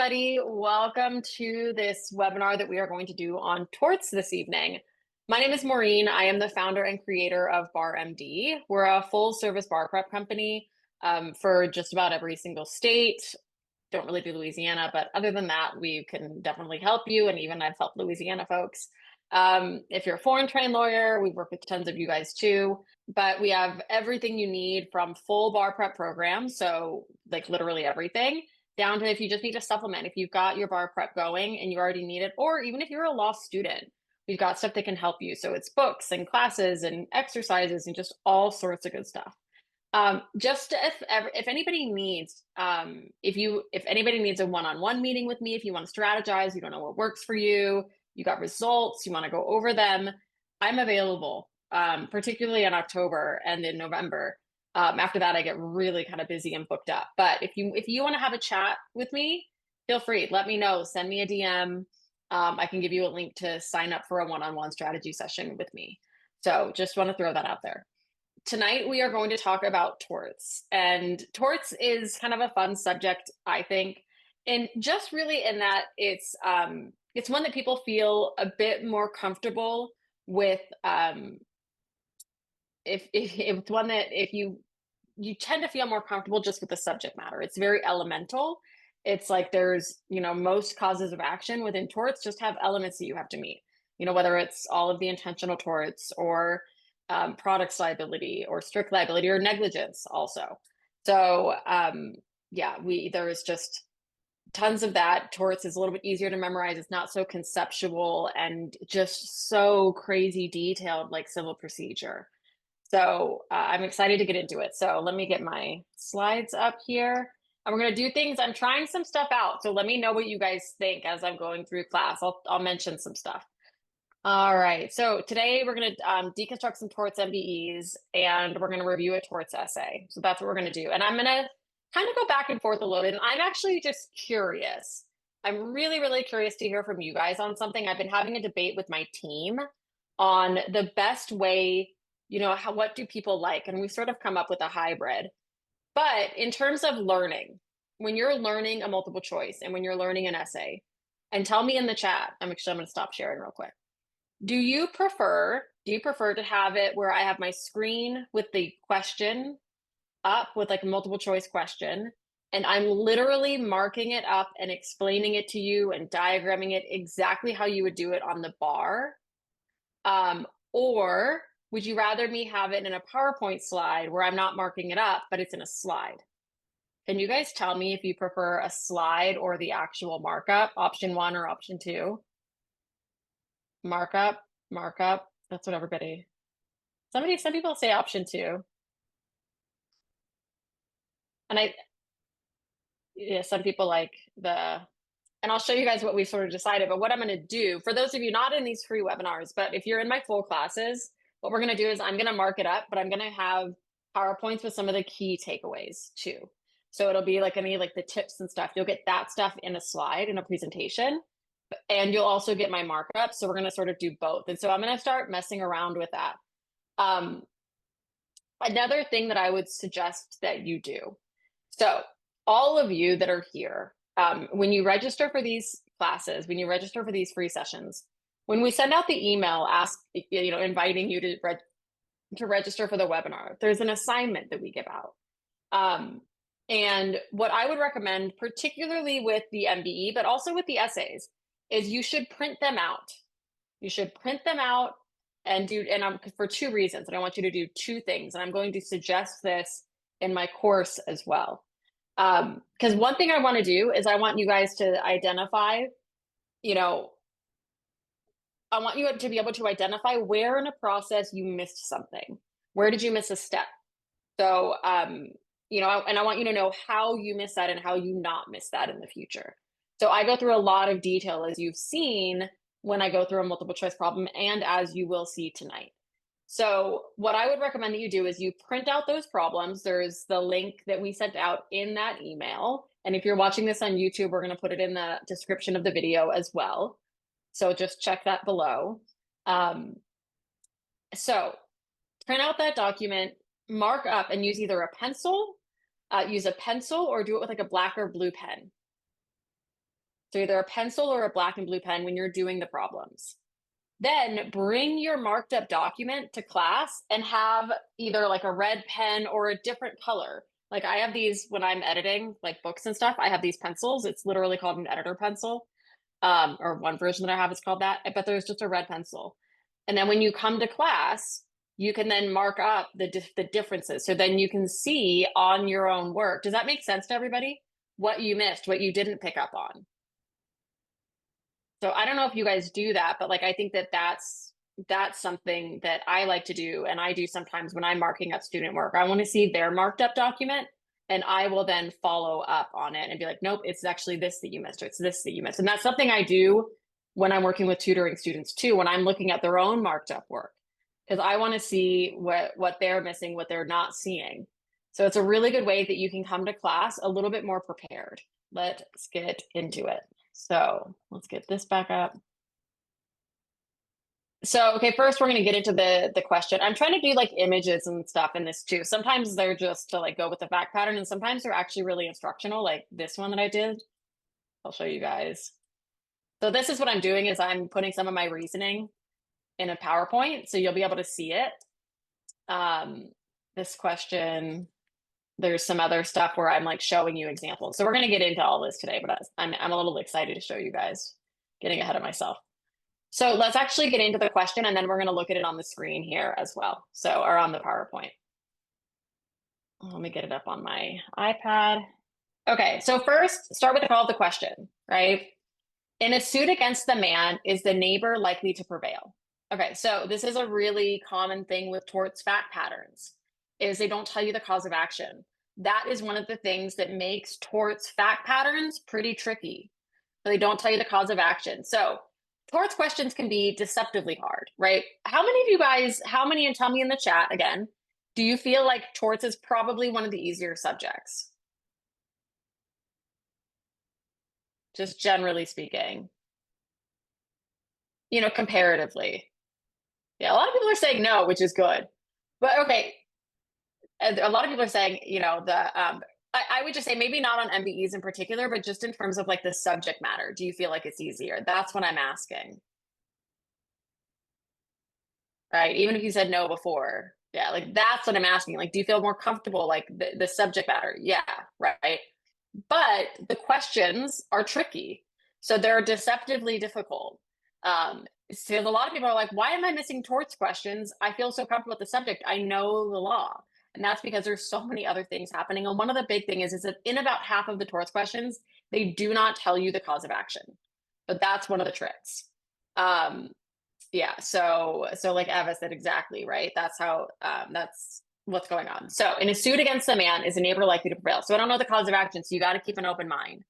everybody. Welcome to this webinar that we are going to do on torts this evening. My name is Maureen. I am the founder and creator of Bar MD. We're a full service bar prep company for just about every single state. Don't really do Louisiana, but other than that, we can definitely help you. And even I've helped Louisiana folks. If you're a foreign trained lawyer, we work with tons of you guys too. But we have everything you need from full bar prep programs. So like literally everything down to if you just need a supplement, if you've got your bar prep going and you already need it, or even if you're a law student, we've got stuff that can help you. So it's books and classes and exercises and just all sorts of good stuff. Just if anybody needs, if anybody needs a one-on-one meeting with me, if you want to strategize, you don't know what works for you, you got results, you want to go over them, I'm available, particularly in October and in November. After that, I get really kind of busy and booked up. But if you want to have a chat with me, feel free. Let me know. Send me a DM. I can give you a link to sign up for a one-on-one strategy session with me. So just want to throw that out there. Tonight we are going to talk about torts, and torts is kind of a fun subject, I think, and just really in that it's one that people feel a bit more comfortable with. If it's one that if you tend to feel more comfortable just with the subject matter. It's very elemental. It's like there's, most causes of action within torts just have elements that you have to meet. Whether it's all of the intentional torts or products liability or strict liability or negligence also. So yeah, there is just tons of that. Torts is a little bit easier to memorize. It's not so conceptual and just so crazy detailed like civil procedure. So I'm excited to get into it. So let me get my slides up here. And we're going to do things. I'm trying some stuff out. So let me know what you guys think as I'm going through class. I'll mention some stuff. All right. So today we're going to deconstruct some torts MBEs and we're going to review a torts essay. So that's what we're going to do. And I'm going to kind of go back and forth a little bit. And I'm actually just curious. I'm really, really curious to hear from you guys on something. I've been having a debate with my team on the best way, what do people like? And we've sort of come up with a hybrid. But in terms of learning, when you're learning a multiple choice and when you're learning an essay, and tell me in the chat, I'm going to stop sharing real quick. Do you prefer to have it where I have my screen with the question up with like a multiple choice question, and I'm literally marking it up and explaining it to you and diagramming it exactly how you would do it on the bar? Or would you rather me have it in a PowerPoint slide where I'm not marking it up, but it's in a slide? Can you guys tell me if you prefer a slide or the actual markup, option 1 or option 2? Markup. That's what everybody. Some people say option 2. And some people like and I'll show you guys what we sort of decided. But what I'm going to do for those of you not in these free webinars, but if you're in my full classes, what we're going to do is I'm going to mark it up, but I'm going to have PowerPoints with some of the key takeaways too. So it'll be like the tips and stuff. You'll get that stuff in a slide in a presentation, and you'll also get my markup. So we're going to sort of do both. And so I'm going to start messing around with that. Another thing that I would suggest that you do. So all of you that are here, when you register for these classes, when you register for these free sessions, when we send out the email, inviting you to register for the webinar, there's an assignment that we give out. And what I would recommend, particularly with the MBE, but also with the essays, is you should print them out. You should print them out and for 2 reasons. And I want you to do 2 things. And I'm going to suggest this in my course as well. Because one thing I want to do is I want you guys to identify, I want you to be able to identify where in a process you missed something. Where did you miss a step? So, and I want you to know how you missed that and how you not miss that in the future. So I go through a lot of detail, as you've seen when I go through a multiple choice problem and as you will see tonight. So what I would recommend that you do is you print out those problems. There's the link that we sent out in that email. And if you're watching this on YouTube, we're going to put it in the description of the video as well. So just check that below. So print out that document, mark up, and use either a pencil, or do it with like a black or blue pen. So either a pencil or a black and blue pen when you're doing the problems. Then bring your marked up document to class and have either like a red pen or a different color. Like I have these when I'm editing like books and stuff, I have these pencils. It's literally called an editor pencil. Or one version that I have is called that, but there's just a red pencil. And then when you come to class, you can then mark up the differences. So then you can see on your own work. Does that make sense to everybody? What you missed, what you didn't pick up on. So I don't know if you guys do that, but like I think that that's something that I like to do, and I do sometimes when I'm marking up student work. I want to see their marked up document, and I will then follow up on it and be like, nope, it's actually this that you missed, or it's this that you missed. And that's something I do when I'm working with tutoring students too, when I'm looking at their own marked up work, because I want to see what they're missing, what they're not seeing. So it's a really good way that you can come to class a little bit more prepared. Let's get into it. So let's get this back up. So, okay, first we're going to get into the question. I'm trying to do like images and stuff in this too. Sometimes they're just to like go with the fact pattern, and sometimes they're actually really instructional, like this one that I did. I'll show you guys. So this is what I'm doing is I'm putting some of my reasoning in a PowerPoint, so you'll be able to see it. This question, there's some other stuff where I'm like showing you examples. So we're going to get into all this today, but I'm a little excited to show you guys, getting ahead of myself. So let's actually get into the question, and then we're going to look at it on the screen here as well. So, or on the PowerPoint. Let me get it up on my iPad. Okay, so first, start with the call of the question, right? In a suit against the man, is the neighbor likely to prevail? Okay, so this is a really common thing with torts fact patterns, is they don't tell you the cause of action. That is one of the things that makes torts fact patterns pretty tricky. They don't tell you the cause of action. So torts questions can be deceptively hard, right? How many of you guys, and tell me in the chat again, do you feel like torts is probably one of the easier subjects? Just generally speaking, comparatively. Yeah, a lot of people are saying no, which is good. But okay, a lot of people are saying, I would just say maybe not on MBEs in particular, but just in terms of like the subject matter, do you feel like it's easier? That's what I'm asking. Right? Even if you said no before. Yeah, like that's what I'm asking. Like, do you feel more comfortable, like the subject matter? Yeah, right. But the questions are tricky. So they're deceptively difficult. So a lot of people are like, why am I missing torts questions? I feel so comfortable with the subject. I know the law. And that's because there's so many other things happening. And one of the big things is that in about half of the torts questions, they do not tell you the cause of action. But that's one of the tricks. Yeah, so like Eva said, exactly, right? That's what's going on. So in a suit against the man, is a neighbor likely to prevail? So I don't know the cause of action, so you got to keep an open mind.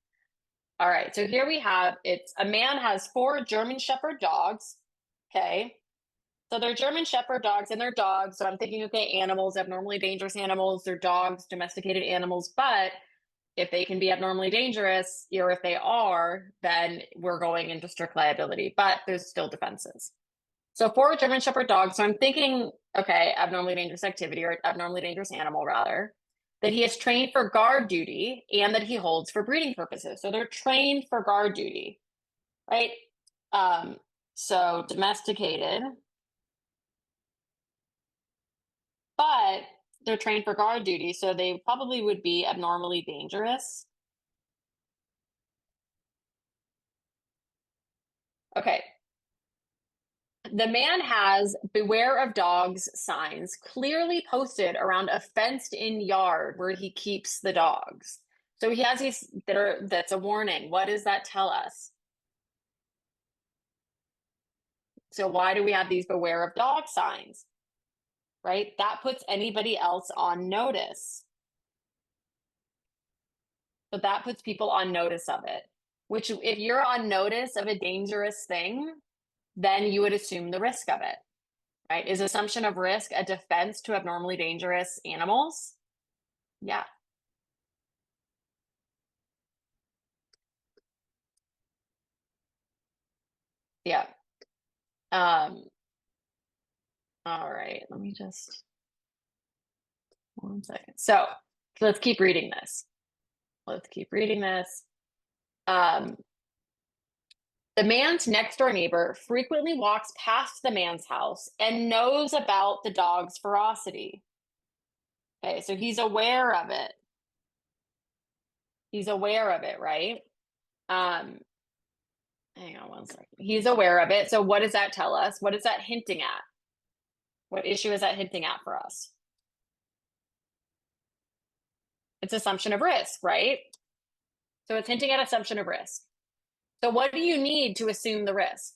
All right, so here we have, it's a man has 4 German Shepherd dogs. Okay, so they're German Shepherd dogs, and they're dogs. So I'm thinking, okay, animals, abnormally dangerous animals, they're dogs, domesticated animals, but if they can be abnormally dangerous, or if they are, then we're going into strict liability, but there's still defenses. So 4 German Shepherd dogs. So I'm thinking, okay, abnormally dangerous activity, or abnormally dangerous animal rather, that he is trained for guard duty and that he holds for breeding purposes. So they're trained for guard duty, right? So domesticated, but they're trained for guard duty. So they probably would be abnormally dangerous. Okay, the man has beware of dogs signs clearly posted around a fenced in yard where he keeps the dogs. So he has these that's a warning. What does that tell us? So why do we have these beware of dog signs? Right? That puts anybody else on notice. So that puts people on notice of it, which if you're on notice of a dangerous thing, then you would assume the risk of it. Right? Is assumption of risk a defense to abnormally dangerous animals? Yeah. Yeah. Um, all right, let me just 1 second. So let's keep reading this. Let's keep reading this. Um, The man's next door neighbor frequently walks past the man's house and knows about the dog's ferocity. Okay, so he's aware of it. He's aware of it, right? Um, Hang on one second. He's aware of it. So what does that tell us? What is that hinting at? What issue is that hinting at for us? It's assumption of risk, right? So it's hinting at assumption of risk. So what do you need to assume the risk?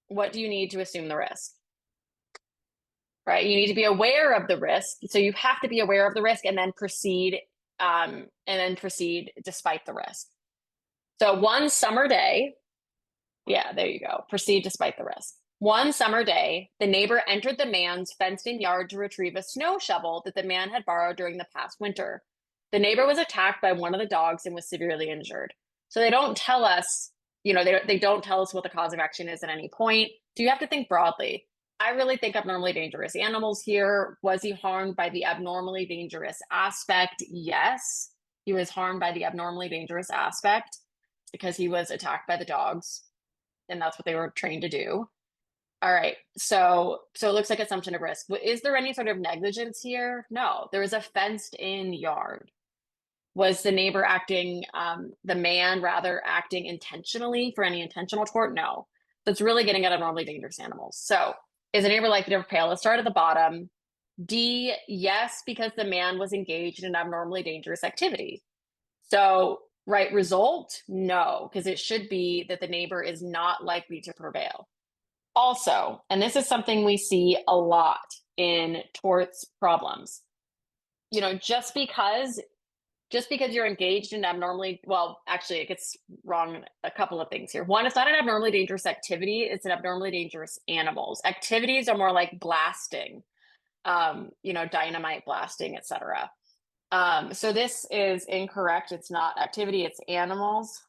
What do you need to assume the risk? Right? You need to be aware of the risk. So you have to be aware of the risk and then proceed despite the risk. So one summer day, yeah, there you go. Proceed despite the risk. One summer day, the neighbor entered the man's fenced-in yard to retrieve a snow shovel that the man had borrowed during the past winter. The neighbor was attacked by one of the dogs and was severely injured. So they don't tell us, they don't tell us what the cause of action is at any point. So you have to think broadly. I really think abnormally dangerous animals here. Was he harmed by the abnormally dangerous aspect? Yes, he was harmed by the abnormally dangerous aspect because he was attacked by the dogs, and that's what they were trained to do. All right, so it looks like assumption of risk. Is there any sort of negligence here? No, there was a fenced-in yard. Was the neighbor the man rather acting intentionally for any intentional tort? No. So it's really getting at abnormally dangerous animals. So is the neighbor likely to prevail? Let's start at the bottom. D, yes, because the man was engaged in abnormally dangerous activity. So, right result? No, because it should be that the neighbor is not likely to prevail. Also, and this is something we see a lot in torts problems, just because you're engaged in abnormally, well, actually, it gets wrong a couple of things here. One, it's not an abnormally dangerous activity, it's an abnormally dangerous animals. Activities are more like blasting, dynamite blasting, etc. So this is incorrect. It's not activity, it's animals.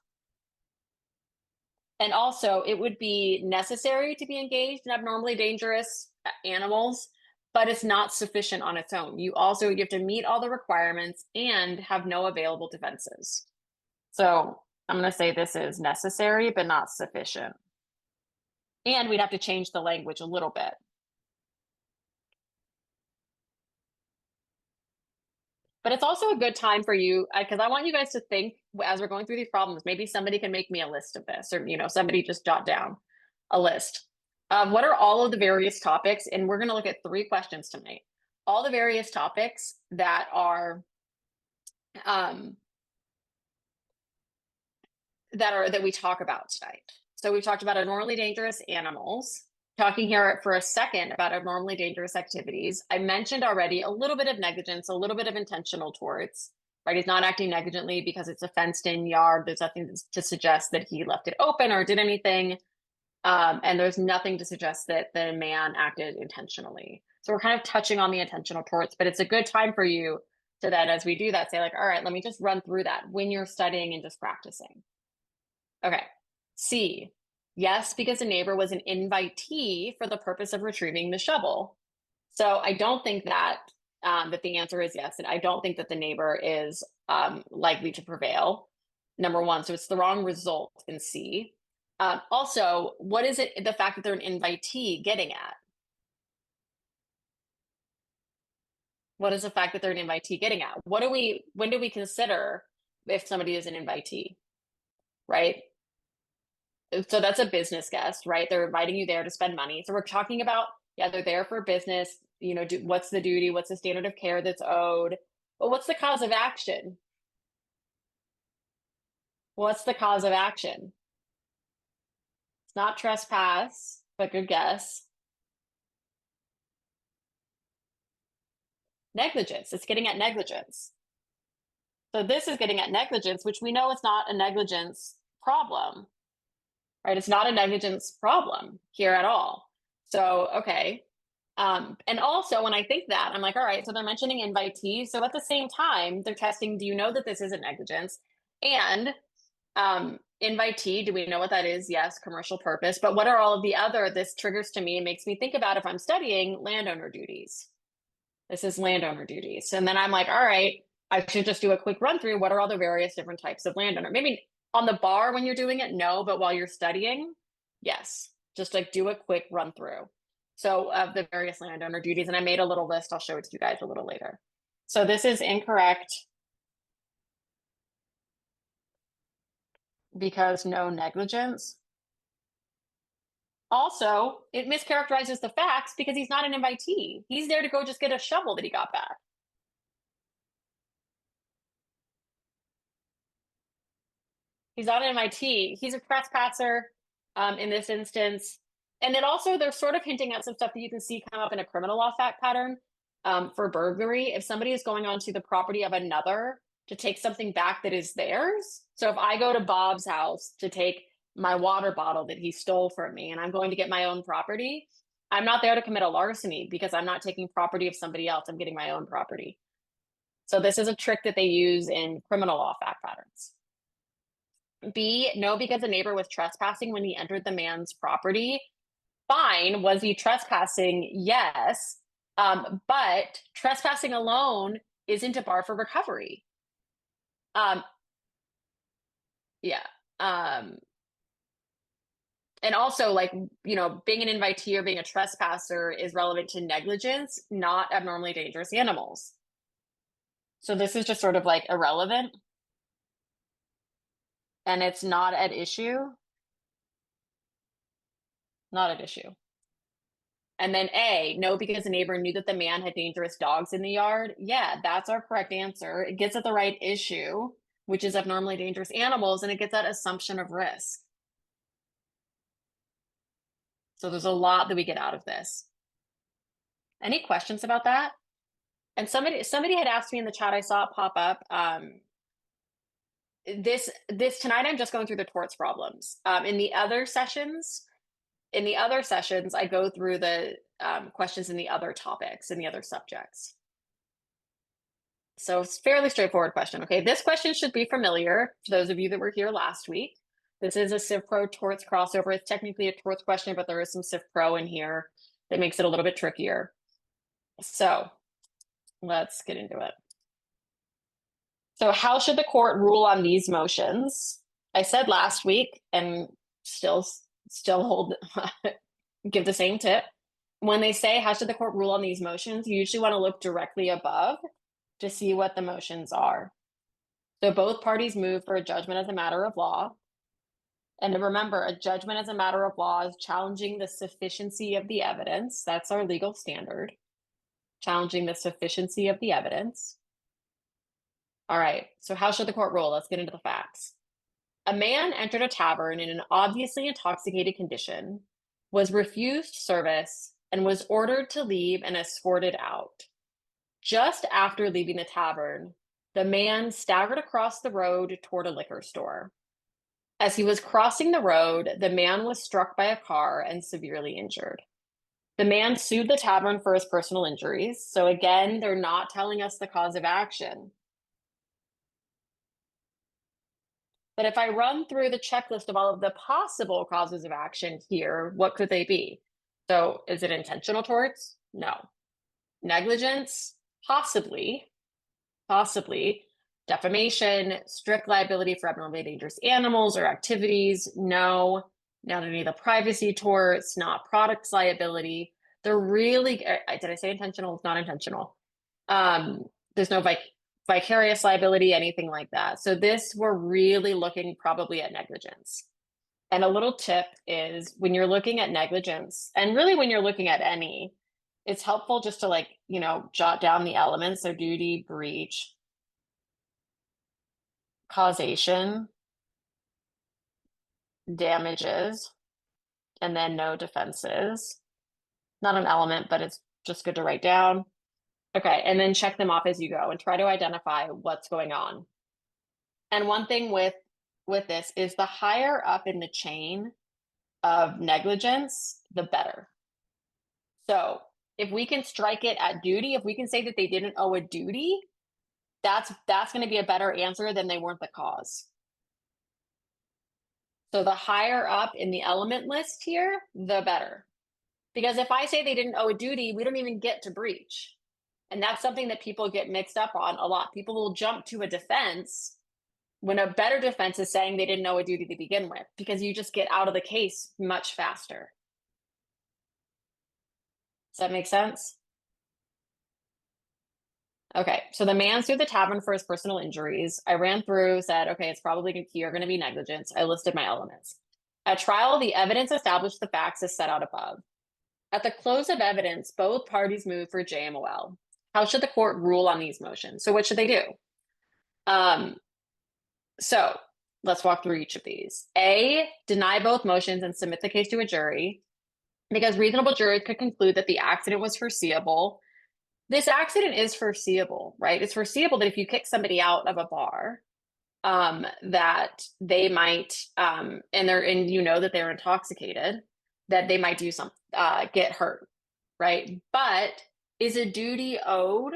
And also, it would be necessary to be engaged in abnormally dangerous animals, but it's not sufficient on its own. You have to meet all the requirements and have no available defenses. So I'm going to say this is necessary, but not sufficient. And we'd have to change the language a little bit. But it's also a good time for you, because I want you guys to think as we're going through these problems, maybe somebody can make me a list of this, or, somebody just jot down a list. What are all of the various topics? And we're going to look at 3 questions tonight. All the various topics that are, that we talk about tonight. So we've talked about abnormally dangerous animals, talking here for a second about abnormally dangerous activities. I mentioned already a little bit of negligence, a little bit of intentional torts, right? He's not acting negligently because it's a fenced-in yard. There's nothing to suggest that he left it open or did anything. And there's nothing to suggest that the man acted intentionally. So we're kind of touching on the intentional torts, but it's a good time for you to then, as we do that, say like, all right, let me just run through that when you're studying and just practicing. Okay. C, yes, because the neighbor was an invitee for the purpose of retrieving the shovel. So I don't think that that the answer is yes, and I don't think that the neighbor is likely to prevail. Number one, so it's the wrong result in C. Also, what is it, the fact that they're an invitee getting at? What is the fact that they're an invitee getting at? When do we consider if somebody is an invitee, right? So that's a business guest, right? They're inviting you there to spend money. So we're talking about, yeah, they're there for business, what's the duty, what's the standard of care that's owed, but what's the cause of action? What's the cause of action? It's not trespass, but good guess. Negligence. It's getting at negligence. So this is getting at negligence, which we know is not a negligence problem, right? It's not a negligence problem here at all. So, okay. And also when I think that, I'm like, all right, so they're mentioning invitees. So at the same time, they're testing, do you know that this isn't negligence? And invitee, do we know what that is? Yes, commercial purpose. But what are all of the other, this triggers to me, makes me think about if I'm studying landowner duties. This is landowner duties. And then I'm like, all right, I should just do a quick run through. What are all the various different types of landowner? Maybe On the bar when you're doing it, no, but while you're studying, yes. Just like do a quick run through. So of the various landowner duties, and I made a little list. I'll show it to you guys a little later. So this is incorrect because no negligence. Also, it mischaracterizes the facts because he's not an invitee. He's there to go just get a shovel that he got back. He's not an invitee. He's a trespasser in this instance. And then also, they're sort of hinting at some stuff that you can see come up in a criminal law fact pattern for burglary. If somebody is going onto the property of another to take something back that is theirs. So if I go to Bob's house to take my water bottle that he stole from me and I'm going to get my own property, I'm not there to commit a larceny because I'm not taking property of somebody else. I'm getting my own property. So this is a trick that they use in criminal law fact patterns. B, no, because the neighbor was trespassing when he entered the man's property. Fine. Was he trespassing? Yes. But trespassing alone isn't a bar for recovery. Um, yeah. And also, like, being an invitee or being a trespasser is relevant to negligence, not abnormally dangerous animals. So this is just sort of like irrelevant and it's not at issue. Not at issue. And then A, no, because the neighbor knew that the man had dangerous dogs in the yard. Yeah, that's our correct answer. It gets at the right issue, which is abnormally dangerous animals, and it gets that assumption of risk. So there's a lot that we get out of this. Any questions about that? And somebody had asked me in the chat, I saw it pop up. This tonight I'm just going through the torts problems. In the other sessions, I go through the questions in the other topics, in the other subjects. So it's fairly straightforward question. Okay, this question should be familiar to those of you that were here last week. This is a Civ Pro torts crossover. It's technically a torts question, but there is some Civ Pro in here that makes it a little bit trickier. So let's get into it. So how should the court rule on these motions? I said last week and still hold give the same tip. When they say how should the court rule on these motions, you usually want to look directly above to see what the motions are. So both parties move for a judgment as a matter of law. And remember, a judgment as a matter of law is challenging the sufficiency of the evidence. That's our legal standard. Challenging the sufficiency of the evidence. All right, so how should the court rule? Let's get into the facts. A man entered a tavern in an obviously intoxicated condition, was refused service, and was ordered to leave and escorted out. Just after leaving the tavern, the man staggered across the road toward a liquor store. As he was crossing the road, the man was struck by a car and severely injured. The man sued the tavern for his personal injuries. So again, they're not telling us the cause of action. But if I run through the checklist of all of the possible causes of action here, what could they be? So is it intentional torts? No. Negligence? Possibly. Defamation, strict liability for abnormally dangerous animals or activities? No. Not any of the privacy torts, not products liability. They're really, did I say intentional? It's not intentional. There's no vicarious liability, anything like that. So this, we're really looking probably at negligence. And a little tip is when you're looking at negligence, and really when you're looking at any, it's helpful just to jot down the elements. So duty, breach, causation, damages, and then no defenses. Not an element, but it's just good to write down. Okay, and then check them off as you go and try to identify what's going on. And one thing with this is the higher up in the chain of negligence, the better. So if we can strike it at duty, if we can say that they didn't owe a duty, that's going to be a better answer than they weren't the cause. So the higher up in the element list here, the better. Because if I say they didn't owe a duty, we don't even get to breach. And that's something that people get mixed up on a lot. People will jump to a defense when a better defense is saying they didn't know a duty to begin with, because you just get out of the case much faster. Does that make sense? Okay, so the man sued the tavern for his personal injuries. I ran through, said, okay, it's probably here going to be negligence. I listed my elements. At trial, the evidence established the facts as set out above. At the close of evidence, both parties moved for JMOL. How should the court rule on these motions? So what should they do? So let's walk through each of these. A, deny both motions and submit the case to a jury because reasonable juries could conclude that the accident was foreseeable. This accident is foreseeable, right? It's foreseeable that if you kick somebody out of a bar, that they might, and you know that they're intoxicated, that they might do something, get hurt, right? But is a duty owed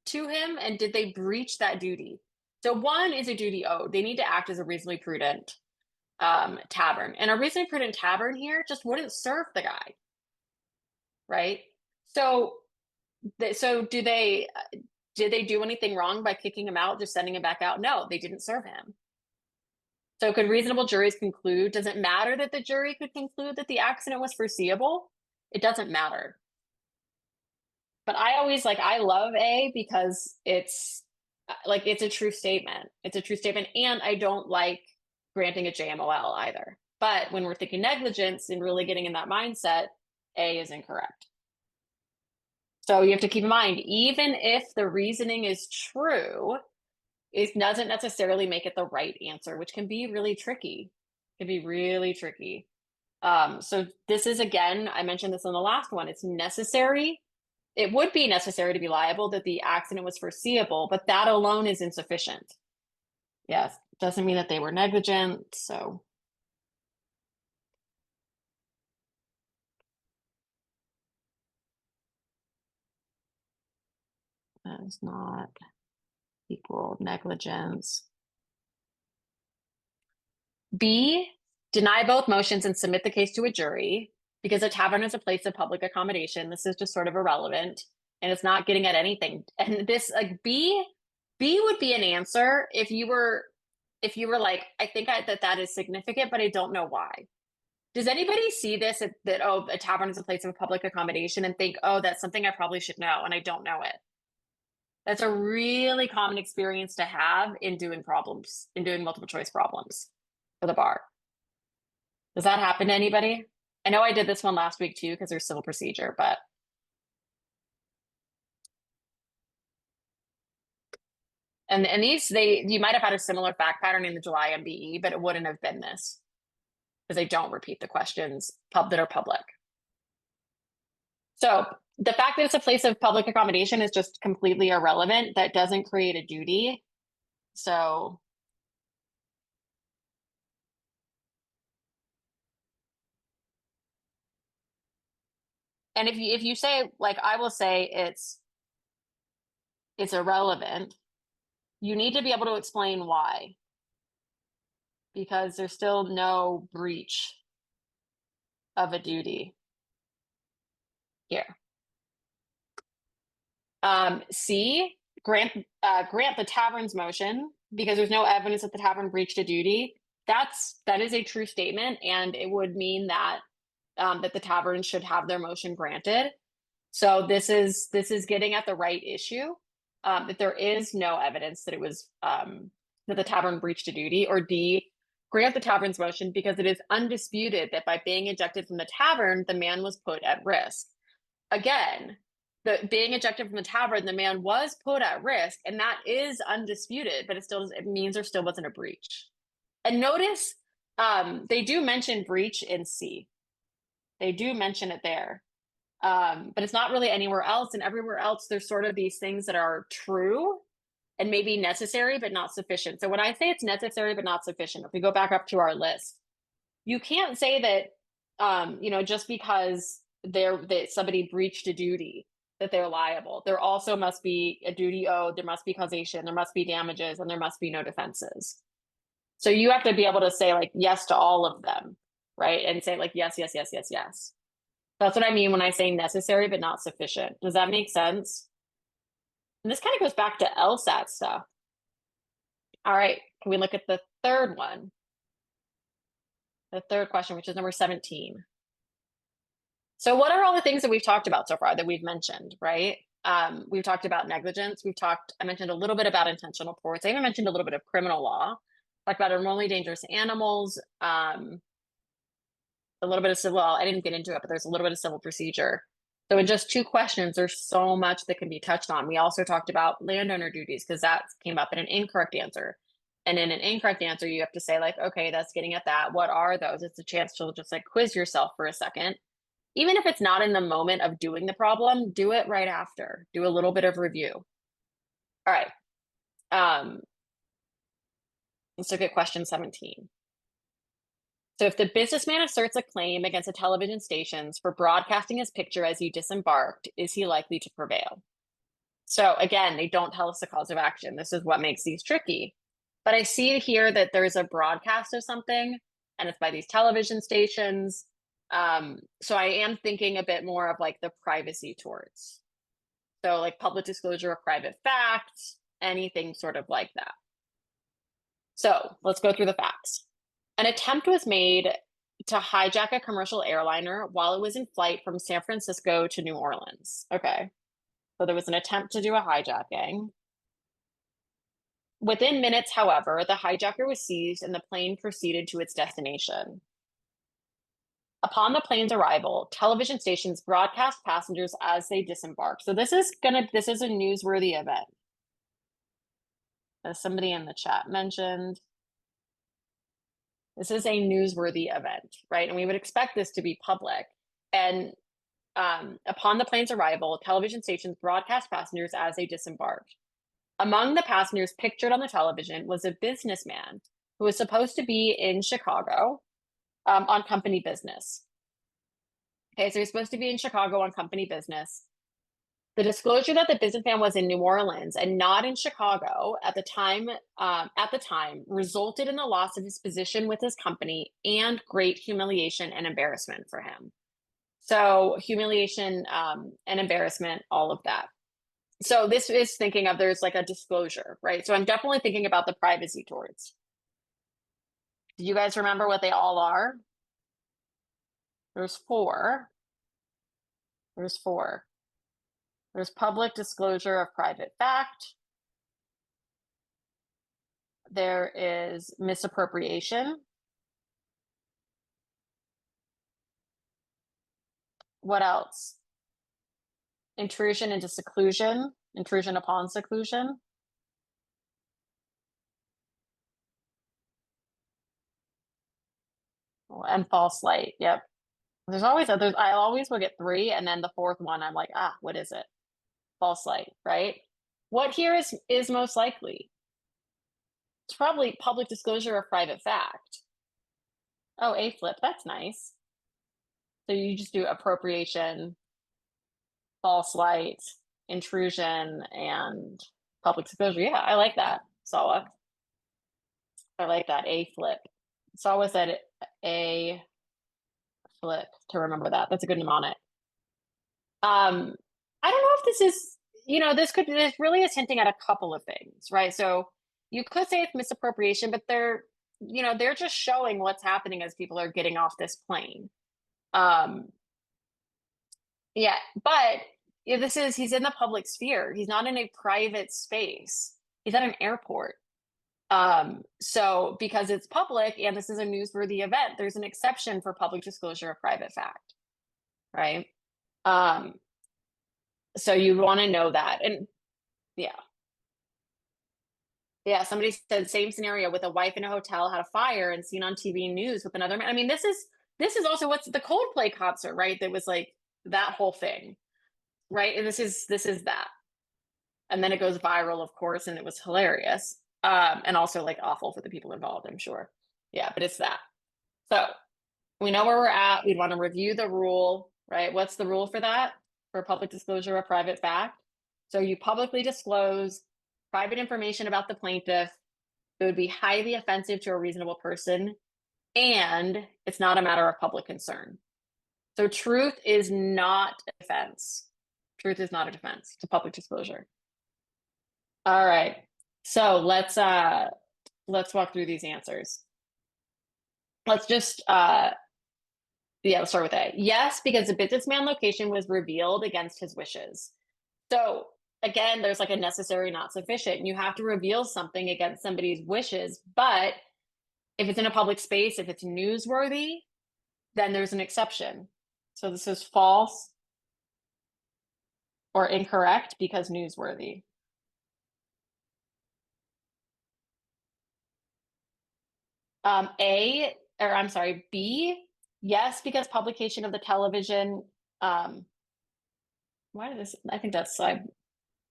to him, and did they breach that duty? So one is a duty owed. They need to act as a reasonably prudent tavern, and a reasonably prudent tavern here just wouldn't serve the guy, right? So, did they do anything wrong by kicking him out, just sending him back out? No, they didn't serve him. So could reasonable juries conclude? Does it matter that the jury could conclude that the accident was foreseeable? It doesn't matter. But I love A because it's a true statement. It's a true statement. And I don't like granting a JMOL either. But when we're thinking negligence and really getting in that mindset, A is incorrect. So you have to keep in mind, even if the reasoning is true, it doesn't necessarily make it the right answer, which can be really tricky. It can be really tricky. So this is, again, I mentioned this in the last one, it's necessary. It would be necessary to be liable that the accident was foreseeable, but that alone is insufficient. Yes, doesn't mean that they were negligent, so. That is not equal negligence. B, deny both motions and submit the case to a jury because a tavern is a place of public accommodation. This is just sort of irrelevant and it's not getting at anything. And this, like, B would be an answer if you were like, I think that is significant, but I don't know why. Does anybody see this that, oh, a tavern is a place of public accommodation and think, oh, that's something I probably should know and I don't know it? That's a really common experience to have in doing multiple choice problems for the bar. Does that happen to anybody? I know I did this one last week too because there's civil procedure, but and these you might have had a similar fact pattern in the July MBE, but it wouldn't have been this because they don't repeat the questions that are public. So the fact that it's a place of public accommodation is just completely irrelevant. That doesn't create a duty. So and if you say, like, I will say it's irrelevant, you need to be able to explain why. Because there's still no breach of a duty here. C, grant the tavern's motion because there's no evidence that the tavern breached a duty. That is a true statement, and it would mean that that the tavern should have their motion granted. So this is getting at the right issue. That there is no evidence that it was that the tavern breached a duty. Or D, grant the tavern's motion because it is undisputed that by being ejected from the tavern, the man was put at risk. Again, being ejected from the tavern, the man was put at risk, and that is undisputed, but it means there still wasn't a breach. And notice they do mention breach in C. They do mention it there. But it's not really anywhere else. And everywhere else, there's sort of these things that are true and maybe necessary, but not sufficient. So when I say it's necessary, but not sufficient, if we go back up to our list, you can't say that, just because that somebody breached a duty, that they're liable. There also must be a duty owed, there must be causation, there must be damages, and there must be no defenses. So you have to be able to say, like, yes to all of them, right? And say, like, yes, yes, yes, yes, yes. That's what I mean when I say necessary but not sufficient. Does that make sense? And this kind of goes back to LSAT stuff. All right, can we look at the third one? The third question, which is number 17. So what are all the things that we've talked about so far that we've mentioned, right? We've talked about negligence. I mentioned a little bit about intentional torts. I even mentioned a little bit of criminal law. Talked about abnormally dangerous animals, a little bit of civil. Well, I didn't get into it, but there's a little bit of civil procedure. So in just two questions, there's so much that can be touched on. We also talked about landowner duties because that came up in an incorrect answer. And in an incorrect answer, you have to say like, okay, that's getting at that. What are those? It's a chance to just like quiz yourself for a second. Even if it's not in the moment of doing the problem, do it right after. Do a little bit of review. All right. Let's look at question 17. So if the businessman asserts a claim against the television stations for broadcasting his picture as he disembarked, is he likely to prevail? So again, they don't tell us the cause of action. This is what makes these tricky. But I see here that there's a broadcast of something, and it's by these television stations. So I am thinking a bit more of like the privacy torts. So like public disclosure of private facts, anything sort of like that. So let's go through the facts. An attempt was made to hijack a commercial airliner while it was in flight from San Francisco to New Orleans. Okay. So there was an attempt to do a hijacking. Within minutes, however, the hijacker was seized and the plane proceeded to its destination. Upon the plane's arrival, television stations broadcast passengers as they disembark. So this is a newsworthy event. As somebody in the chat mentioned, this is a newsworthy event, right? And we would expect this to be public. And upon the plane's arrival, television stations broadcast passengers as they disembarked. Among the passengers pictured on the television was a businessman who was supposed to be in Chicago on company business. Okay, so he's supposed to be in Chicago on company business. The disclosure that the businessman was in New Orleans and not in Chicago at the time resulted in the loss of his position with his company and great humiliation and embarrassment for him. So humiliation and embarrassment, all of that. So this is thinking of there's like a disclosure, right? So I'm definitely thinking about the privacy torts. Do you guys remember what they all are? There's four. There's public disclosure of private fact. There is misappropriation. What else? Intrusion into seclusion, intrusion upon seclusion. And false light. Yep. There's always others. I always will get three, and then the fourth one, I'm like, what is it? False light, right? What here is most likely? It's probably public disclosure of private fact. Oh, A flip, that's nice. So you just do appropriation, false light, intrusion, and public disclosure. Yeah, I like that, Sawa. I like that, A flip. Sawa said A flip to remember that. That's a good mnemonic. I don't know if this is, this really is hinting at a couple of things, right? So you could say it's misappropriation, but they're just showing what's happening as people are getting off this plane. Yeah, but he's in the public sphere. He's not in a private space. He's at an airport. So because it's public and this is a newsworthy event, there's an exception for public disclosure of private fact, right? So you want to know that. And yeah. Yeah, somebody said same scenario with a wife in a hotel had a fire and seen on TV news with another man. I mean, this is also what's the Coldplay concert, right? That was like that whole thing, right? And this is that. And then it goes viral, of course, and it was hilarious. And also like awful for the people involved, I'm sure. Yeah, but it's that. So we know where we're at. We'd want to review the rule, right? What's the rule for that? For public disclosure of private fact? So you publicly disclose private information about the plaintiff. It would be highly offensive to a reasonable person, and it's not a matter of public concern. So truth is not a defense. Truth is not a defense to public disclosure. All right. So let's Let's walk through these answers. Let's just, yeah, let's start with A. Yes, because the businessman location was revealed against his wishes. So again, there's like a necessary, not sufficient. You have to reveal something against somebody's wishes, but if it's in a public space, if it's newsworthy, then there's an exception. So this is false or incorrect because newsworthy. B, yes, because publication of the television, why did this, I think that's, I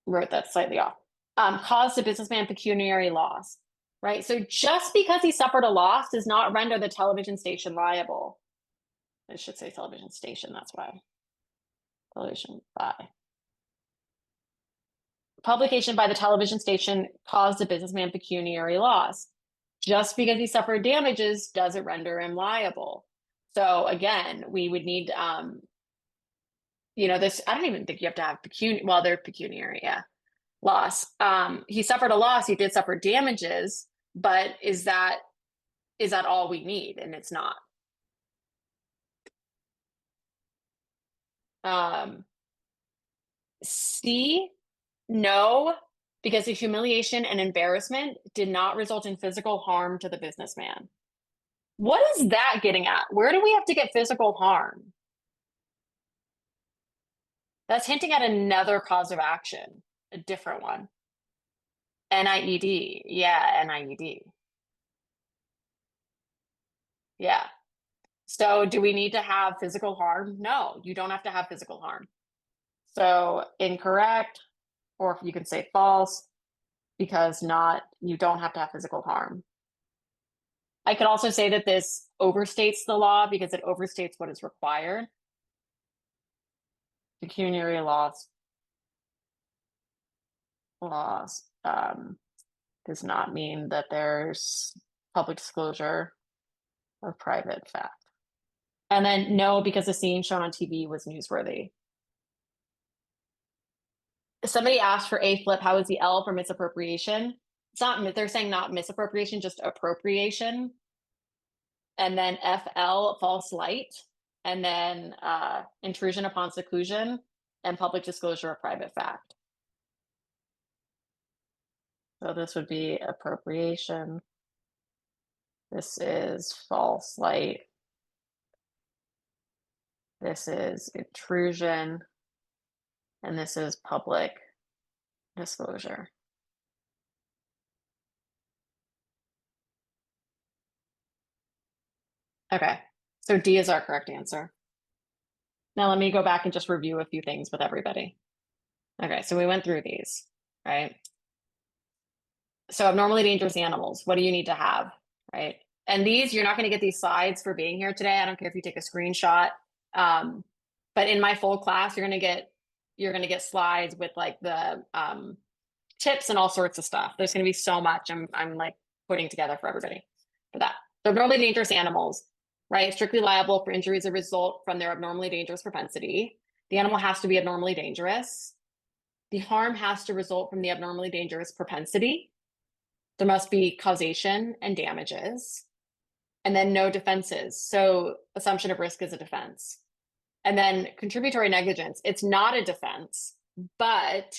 wrote that slightly off, caused the businessman pecuniary loss, right? So just because he suffered a loss does not render the television station liable. I should say television station, that's why. Television by. Publication by the television station caused the businessman pecuniary loss. Just because he suffered damages doesn't render him liable. So again, we would need, this, I don't even think you have to have they're pecuniary, yeah, loss. He suffered a loss, he did suffer damages, but is that all we need? And it's not. C, no, because the humiliation and embarrassment did not result in physical harm to the businessman. What is that getting at? Where do we have to get physical harm? That's hinting at another cause of action, a different one. NIED. Yeah, NIED. Yeah. So do we need to have physical harm? No, you don't have to have physical harm. So incorrect, or you can say false, because you don't have to have physical harm. I could also say that this overstates the law because it overstates what is required. Pecuniary loss does not mean that there's public disclosure of private fact. And then no, because the scene shown on TV was newsworthy. Somebody asked for A flip, how is the L for misappropriation? It's not, they're saying not misappropriation, just appropriation. And then FL, false light. And then intrusion upon seclusion and public disclosure of private fact. So this would be appropriation. This is false light. This is intrusion. And this is public disclosure. Okay, so D is our correct answer. Now let me go back and just review a few things with everybody. Okay, so we went through these, right? So abnormally dangerous animals, what do you need to have, right? And these, you're not going to get these slides for being here today. I don't care if you take a screenshot. But in my full class, you're going to get slides with like the tips and all sorts of stuff. There's going to be so much I'm like putting together for everybody for that. So abnormally dangerous animals, right? Strictly liable for injuries that result from their abnormally dangerous propensity. The animal has to be abnormally dangerous. The harm has to result from the abnormally dangerous propensity. There must be causation and damages. And then no defenses. So assumption of risk is a defense. And then contributory negligence. It's not a defense, but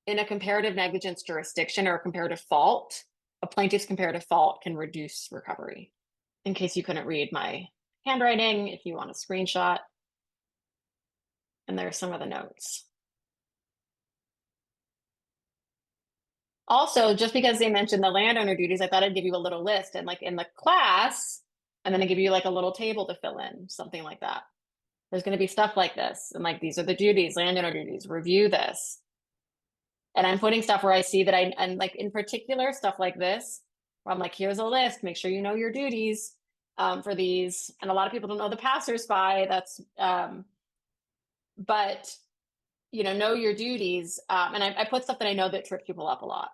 in a comparative negligence jurisdiction or a comparative fault, a plaintiff's comparative fault can reduce recovery. In case you couldn't read my handwriting, if you want a screenshot. And there's some of the notes. Also, just because they mentioned the landowner duties, I thought I'd give you a little list. And like in the class, I'm going to give you like a little table to fill in, something like that. There's going to be stuff like this. And like, these are the duties, landowner duties, review this. And I'm putting stuff where I see that and like in particular, stuff like this, where I'm like, here's a list, make sure you know your duties for these. And a lot of people don't know the passersby. That's, but know your duties. And I put stuff that I know that trips people up a lot.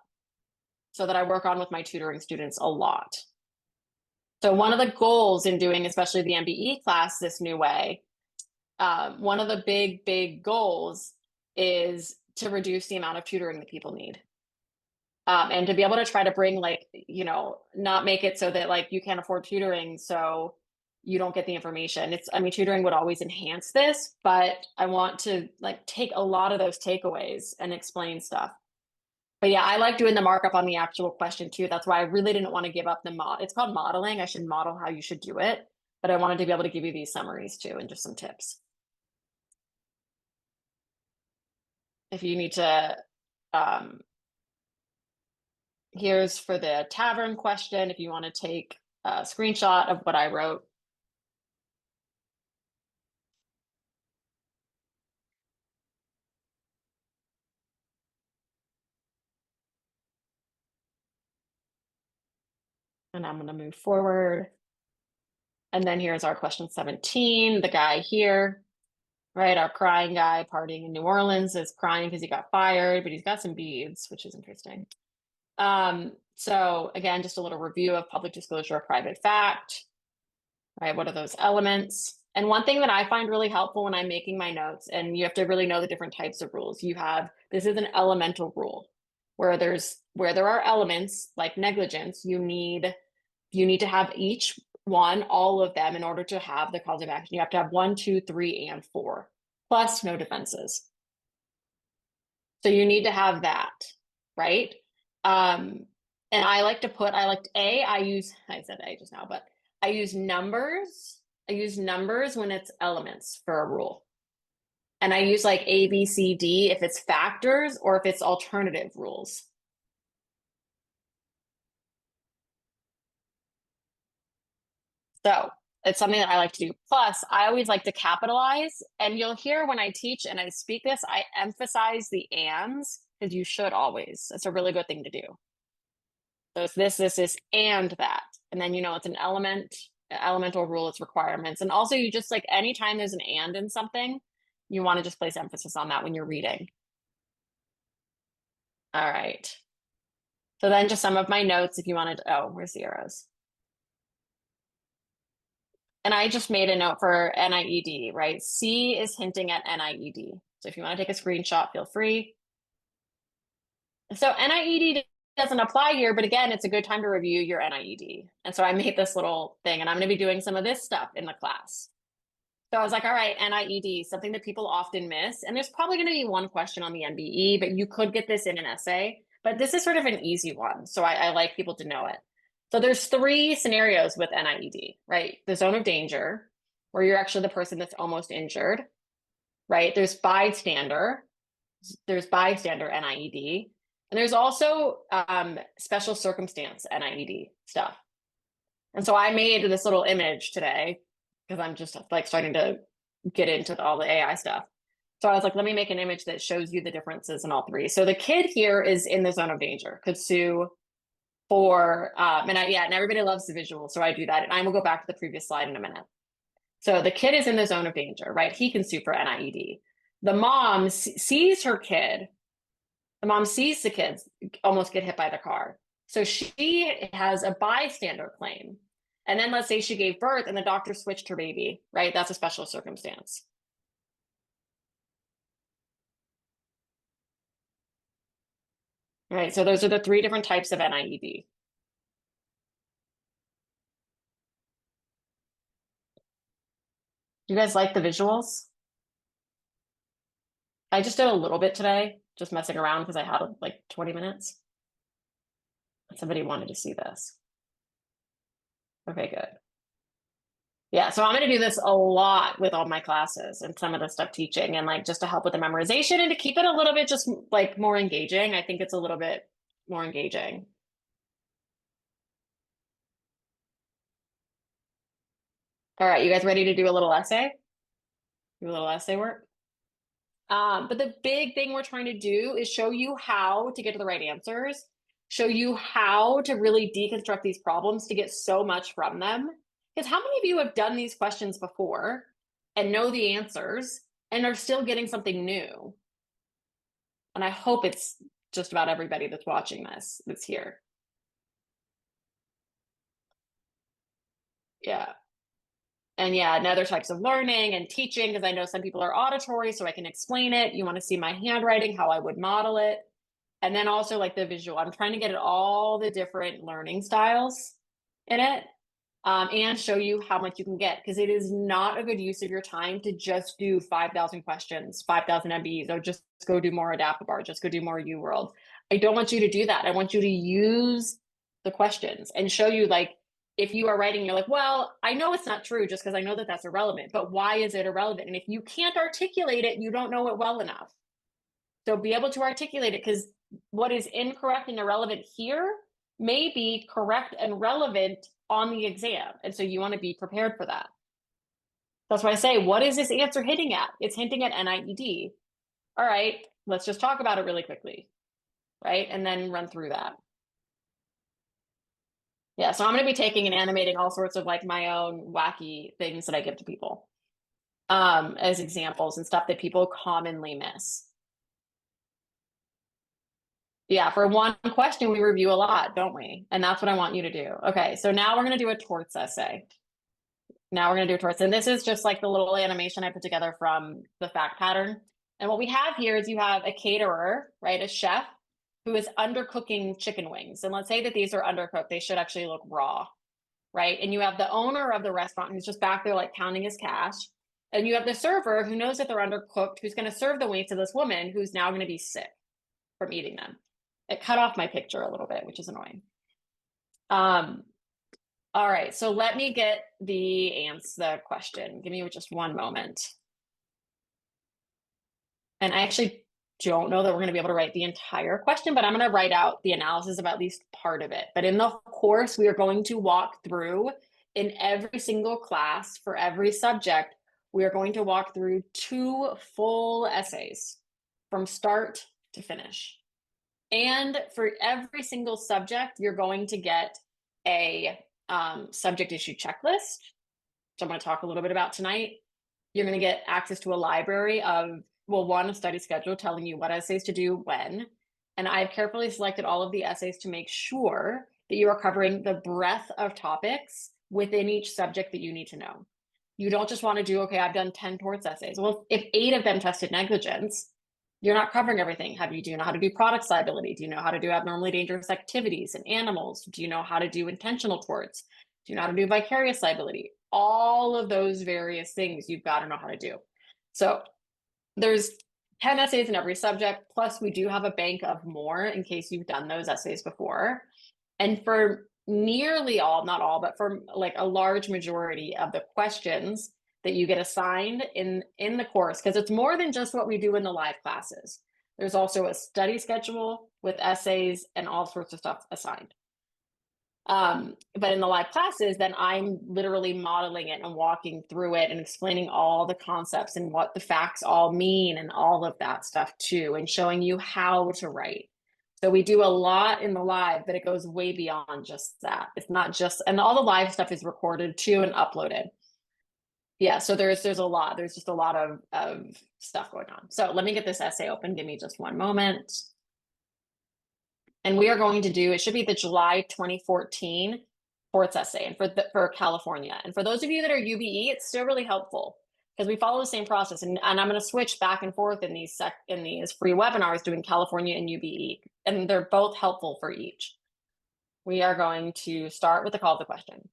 So that I work on with my tutoring students a lot. So one of the goals in doing, especially the MBE class this new way, one of the big goals is to reduce the amount of tutoring that people need. And to be able to try to bring like, not make it so that like you can't afford tutoring, so you don't get the information. I mean, tutoring would always enhance this, but I want to like take a lot of those takeaways and explain stuff. But yeah, I like doing the markup on the actual question too. That's why I really didn't want to give up the mod. It's called modeling. I should model how you should do it, but I wanted to be able to give you these summaries too and just some tips. If you need to, um, here's for the tavern question. If you want to take a screenshot of what I wrote. And I'm going to move forward. And then here's our question 17, the guy here, right? Our crying guy partying in New Orleans is crying because he got fired, but he's got some beads, which is interesting. So again, just a little review of public disclosure of private fact, right? What are those elements? And one thing that I find really helpful when I'm making my notes, and you have to really know the different types of rules. This is an elemental rule where there are elements like negligence, you need to have each one, all of them, in order to have the cause of action. You have to have 1, 2, 3, and 4, plus no defenses. So you need to have that, right? And I said A just now, but I use numbers. I use numbers when it's elements for a rule. And I use like A, B, C, D if it's factors or if it's alternative rules. So it's something that I like to do. Plus, I always like to capitalize. And you'll hear when I teach and I speak this, I emphasize the ands because you should always. It's a really good thing to do. So it's this, and that. And then, it's an elemental rule, it's requirements. And also, you just like anytime there's an and in something, you want to just place emphasis on that when you're reading. All right. So then just some of my notes if you wanted to, oh, where's the arrows? And I just made a note for NIED, right? C is hinting at NIED. So if you want to take a screenshot, feel free. So NIED doesn't apply here, but again, it's a good time to review your NIED. And so I made this little thing, and I'm going to be doing some of this stuff in the class. So I was like, all right, NIED, something that people often miss. And there's probably going to be one question on the MBE, but you could get this in an essay. But this is sort of an easy one. So I like people to know it. So there's 3 scenarios with NIED, right? The zone of danger, where you're actually the person that's almost injured, right? There's bystander NIED. And there's also special circumstance NIED stuff. And so I made this little image today because I'm just like starting to get into all the AI stuff. So I was like, let me make an image that shows you the differences in all 3. So the kid here is in the zone of danger, could sue for, and everybody loves the visual. So I do that. And I will go back to the previous slide in a minute. So the kid is in the zone of danger, right? He can sue for NIED. The mom sees her kid. The mom sees the kids almost get hit by the car. So she has a bystander claim. And then let's say she gave birth and the doctor switched her baby, right? That's a special circumstance. Right, so those are the 3 different types of NIED. You guys like the visuals? I just did a little bit today, just messing around because I had like 20 minutes. Somebody wanted to see this. Okay, good. Yeah, so I'm going to do this a lot with all my classes and some of the stuff teaching and like just to help with the memorization and to keep it a little bit just like more engaging. I think it's a little bit more engaging. All right, you guys ready to do a little essay? Do a little essay work? But the big thing we're trying to do is show you how to get to the right answers, show you how to really deconstruct these problems to get so much from them. Because how many of you have done these questions before and know the answers and are still getting something new? And I hope it's just about everybody that's watching this that's here. Yeah. And yeah, and other types of learning and teaching, because I know some people are auditory, so I can explain it. You want to see my handwriting, how I would model it. And then also like the visual. I'm trying to get at all the different learning styles in it, and show you how much you can get, because it is not a good use of your time to just do 5,000 questions, 5,000 MBEs, or just go do more Adaptable, just go do more UWorld. I don't want you to do that. I want you to use the questions and show you, like, if you are writing, you're like, well, I know it's not true just because I know that that's irrelevant, but why is it irrelevant? And if you can't articulate it, you don't know it well enough. So be able to articulate it, because what is incorrect and irrelevant here may be correct and relevant on the exam. And so you want to be prepared for that. That's why I say, what is this answer hitting at? It's hinting at NIED. All right, let's just talk about it really quickly, right? And then run through that. Yeah, so I'm going to be taking and animating all sorts of like my own wacky things that I give to people as examples and stuff that people commonly miss. Yeah, for one question, we review a lot, don't we? And that's what I want you to do. Okay, so now we're going to do a torts essay. Now we're going to do torts. And this is just like the little animation I put together from the fact pattern. And what we have here is you have a caterer, right? A chef who is undercooking chicken wings. And let's say that these are undercooked. They should actually look raw, right? And you have the owner of the restaurant who's just back there like counting his cash. And you have the server who knows that they're undercooked, who's going to serve the wings to this woman who's now going to be sick from eating them. It cut off my picture a little bit, which is annoying. All right, so let me get the question. Give me just one moment. And I actually don't know that we're going to be able to write the entire question, but I'm going to write out the analysis of at least part of it. But in the course, we are going to walk through in every single class for every subject. We are going to walk through 2 full essays from start to finish. And for every single subject, you're going to get a subject issue checklist, which I'm going to talk a little bit about tonight. You're going to get access to a library of, well, one, a study schedule telling you what essays to do when. And I've carefully selected all of the essays to make sure that you are covering the breadth of topics within each subject that you need to know. You don't just want to do, okay, I've done 10 torts essays. Well, if 8 of them tested negligence, you're not covering everything. Do you know how to do products liability? Do you know how to do abnormally dangerous activities in animals? Do you know how to do intentional torts? Do you know how to do vicarious liability? All of those various things you've got to know how to do. So there's 10 essays in every subject, plus we do have a bank of more in case you've done those essays before. And for nearly all, not all, but for like a large majority of the questions that you get assigned in the course, because it's more than just what we do in the live classes. There's also a study schedule with essays and all sorts of stuff assigned. But in the live classes, then I'm literally modeling it and walking through it and explaining all the concepts and what the facts all mean and all of that stuff too, and showing you how to write. So we do a lot in the live, but it goes way beyond just that. It's not just, and all the live stuff is recorded too and uploaded. Yeah, so there's a lot. There's just a lot of stuff going on. So let me get this essay open. Give me just one moment. And we are going to do, it should be the July 2014 Torts essay, and for California. And for those of you that are UBE, it's still really helpful because we follow the same process. And I'm going to switch back and forth in these free webinars doing California and UBE, and they're both helpful for each. We are going to start with the call to question.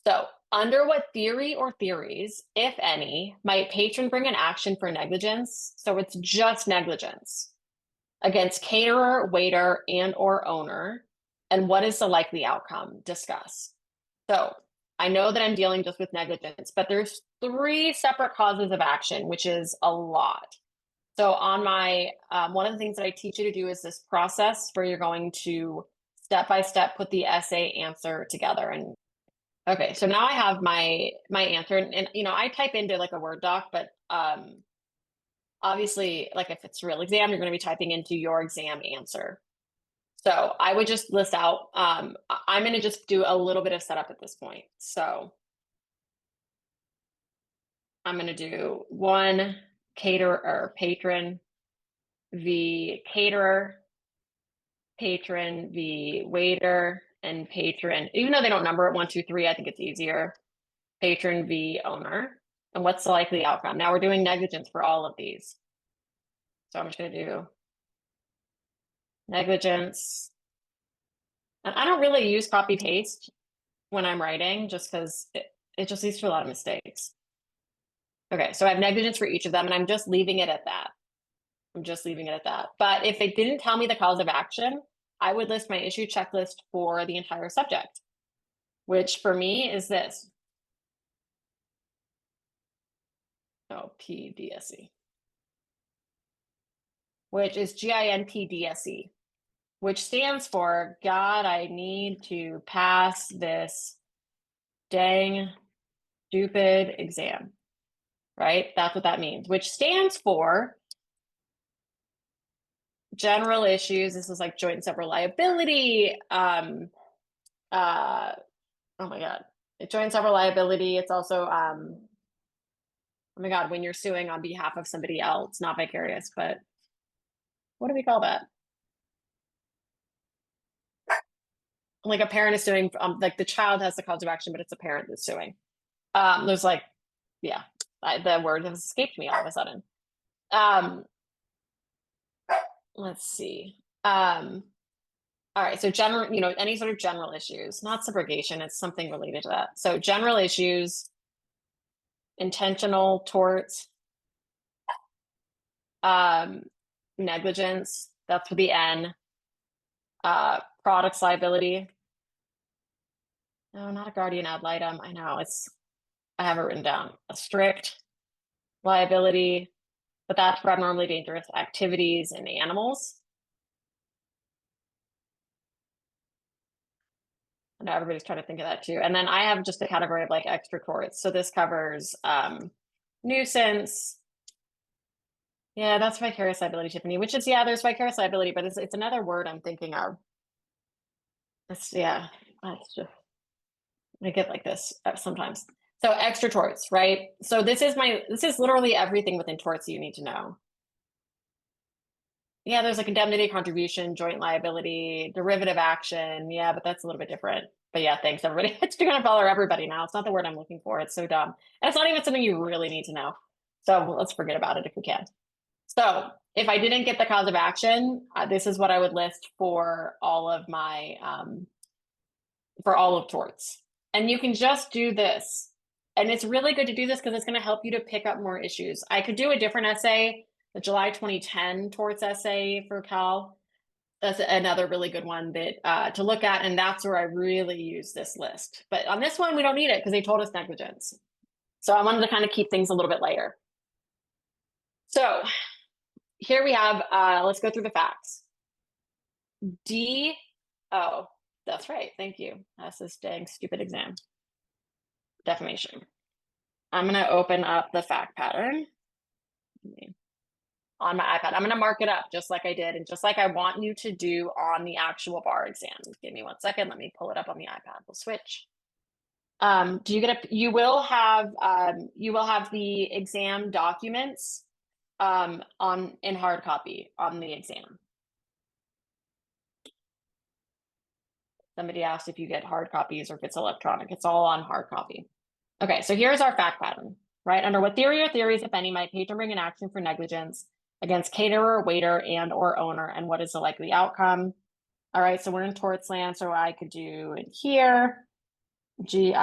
So, under what theory or theories, if any, might patron bring an action for negligence? So it's just negligence against caterer, waiter, and or owner. And what is the likely outcome? Discuss. So I know that I'm dealing just with negligence, but there's 3 separate causes of action, which is a lot. So on my, one of the things that I teach you to do is this process where you're going to step-by-step put the essay answer together. And okay, so now I have my answer, and you know, I type into like a Word doc, but obviously, like if it's a real exam, you're going to be typing into your exam answer. So I would just list out, I'm going to just do a little bit of setup at this point. So I'm going to do 1 caterer or patron, v caterer, patron, v waiter, and patron, even though they don't number it 1, 2, 3, I think it's easier. Patron v owner. And what's the likely outcome? Now we're doing negligence for all of these. So I'm just going to do negligence. And I don't really use copy paste when I'm writing just because it just leads to a lot of mistakes. Okay, so I have negligence for each of them, and I'm just leaving it at that. I'm just leaving it at that. But if it didn't tell me the cause of action, I would list my issue checklist for the entire subject, which for me is this. Oh, PDSE, which is GINPDSE, which stands for God, I need to pass this dang stupid exam, right? That's what that means, which stands for general issues. This is like joint and several liability. Oh my God, joint and several liability. It's also, oh my God, when you're suing on behalf of somebody else, not vicarious, but what do we call that? Like a parent is suing, like the child has the cause of action, but it's a parent that's suing. There's like, yeah, the word has escaped me all of a sudden. Um, let's see. All right, so general, any sort of general issues, not subrogation, it's something related to that. So general issues, intentional torts, um, negligence, that's for the N, products liability. No, not a guardian ad litem. I know I have it written down. A strict liability, but that's for abnormally dangerous activities in animals. I know everybody's trying to think of that too. And then I have just a category of like extra torts. So this covers nuisance. Yeah, that's vicarious liability, Tiffany, which is, yeah, there's vicarious liability, but it's another word I'm thinking of. Yeah, it's just, I get like this sometimes. So extra torts, right? So this is literally everything within torts that you need to know. Yeah, there's like indemnity, contribution, joint liability, derivative action. Yeah, but that's a little bit different. But yeah, thanks everybody. It's gonna bother everybody now. It's not the word I'm looking for. It's so dumb. And it's not even something you really need to know. So let's forget about it if we can. So if I didn't get the cause of action, this is what I would list for all of my for all of torts. And you can just do this. And it's really good to do this because it's going to help you to pick up more issues. I could do a different essay, the July 2010 torts essay for Cal. That's another really good one that to look at. And that's where I really use this list. But on this one, we don't need it because they told us negligence. So I wanted to kind of keep things a little bit lighter. So here we have, let's go through the facts. Oh, that's right. Thank you. That's this dang stupid exam. Defamation. I'm going to open up the fact pattern on my iPad. I'm going to mark it up just like I did and just like I want you to do on the actual bar exam. Give me 1 second. Let me pull it up on the iPad. We'll switch. You will have the exam documents in hard copy on the exam. Somebody asked if you get hard copies or if it's electronic. It's all on hard copy. Okay, so here's our fact pattern, right? Under what theory or theories, if any, might patron bring an action for negligence against caterer, waiter, and or owner, and what is the likely outcome? All right, so we're in torts land, so I could do it here, GINDPSE.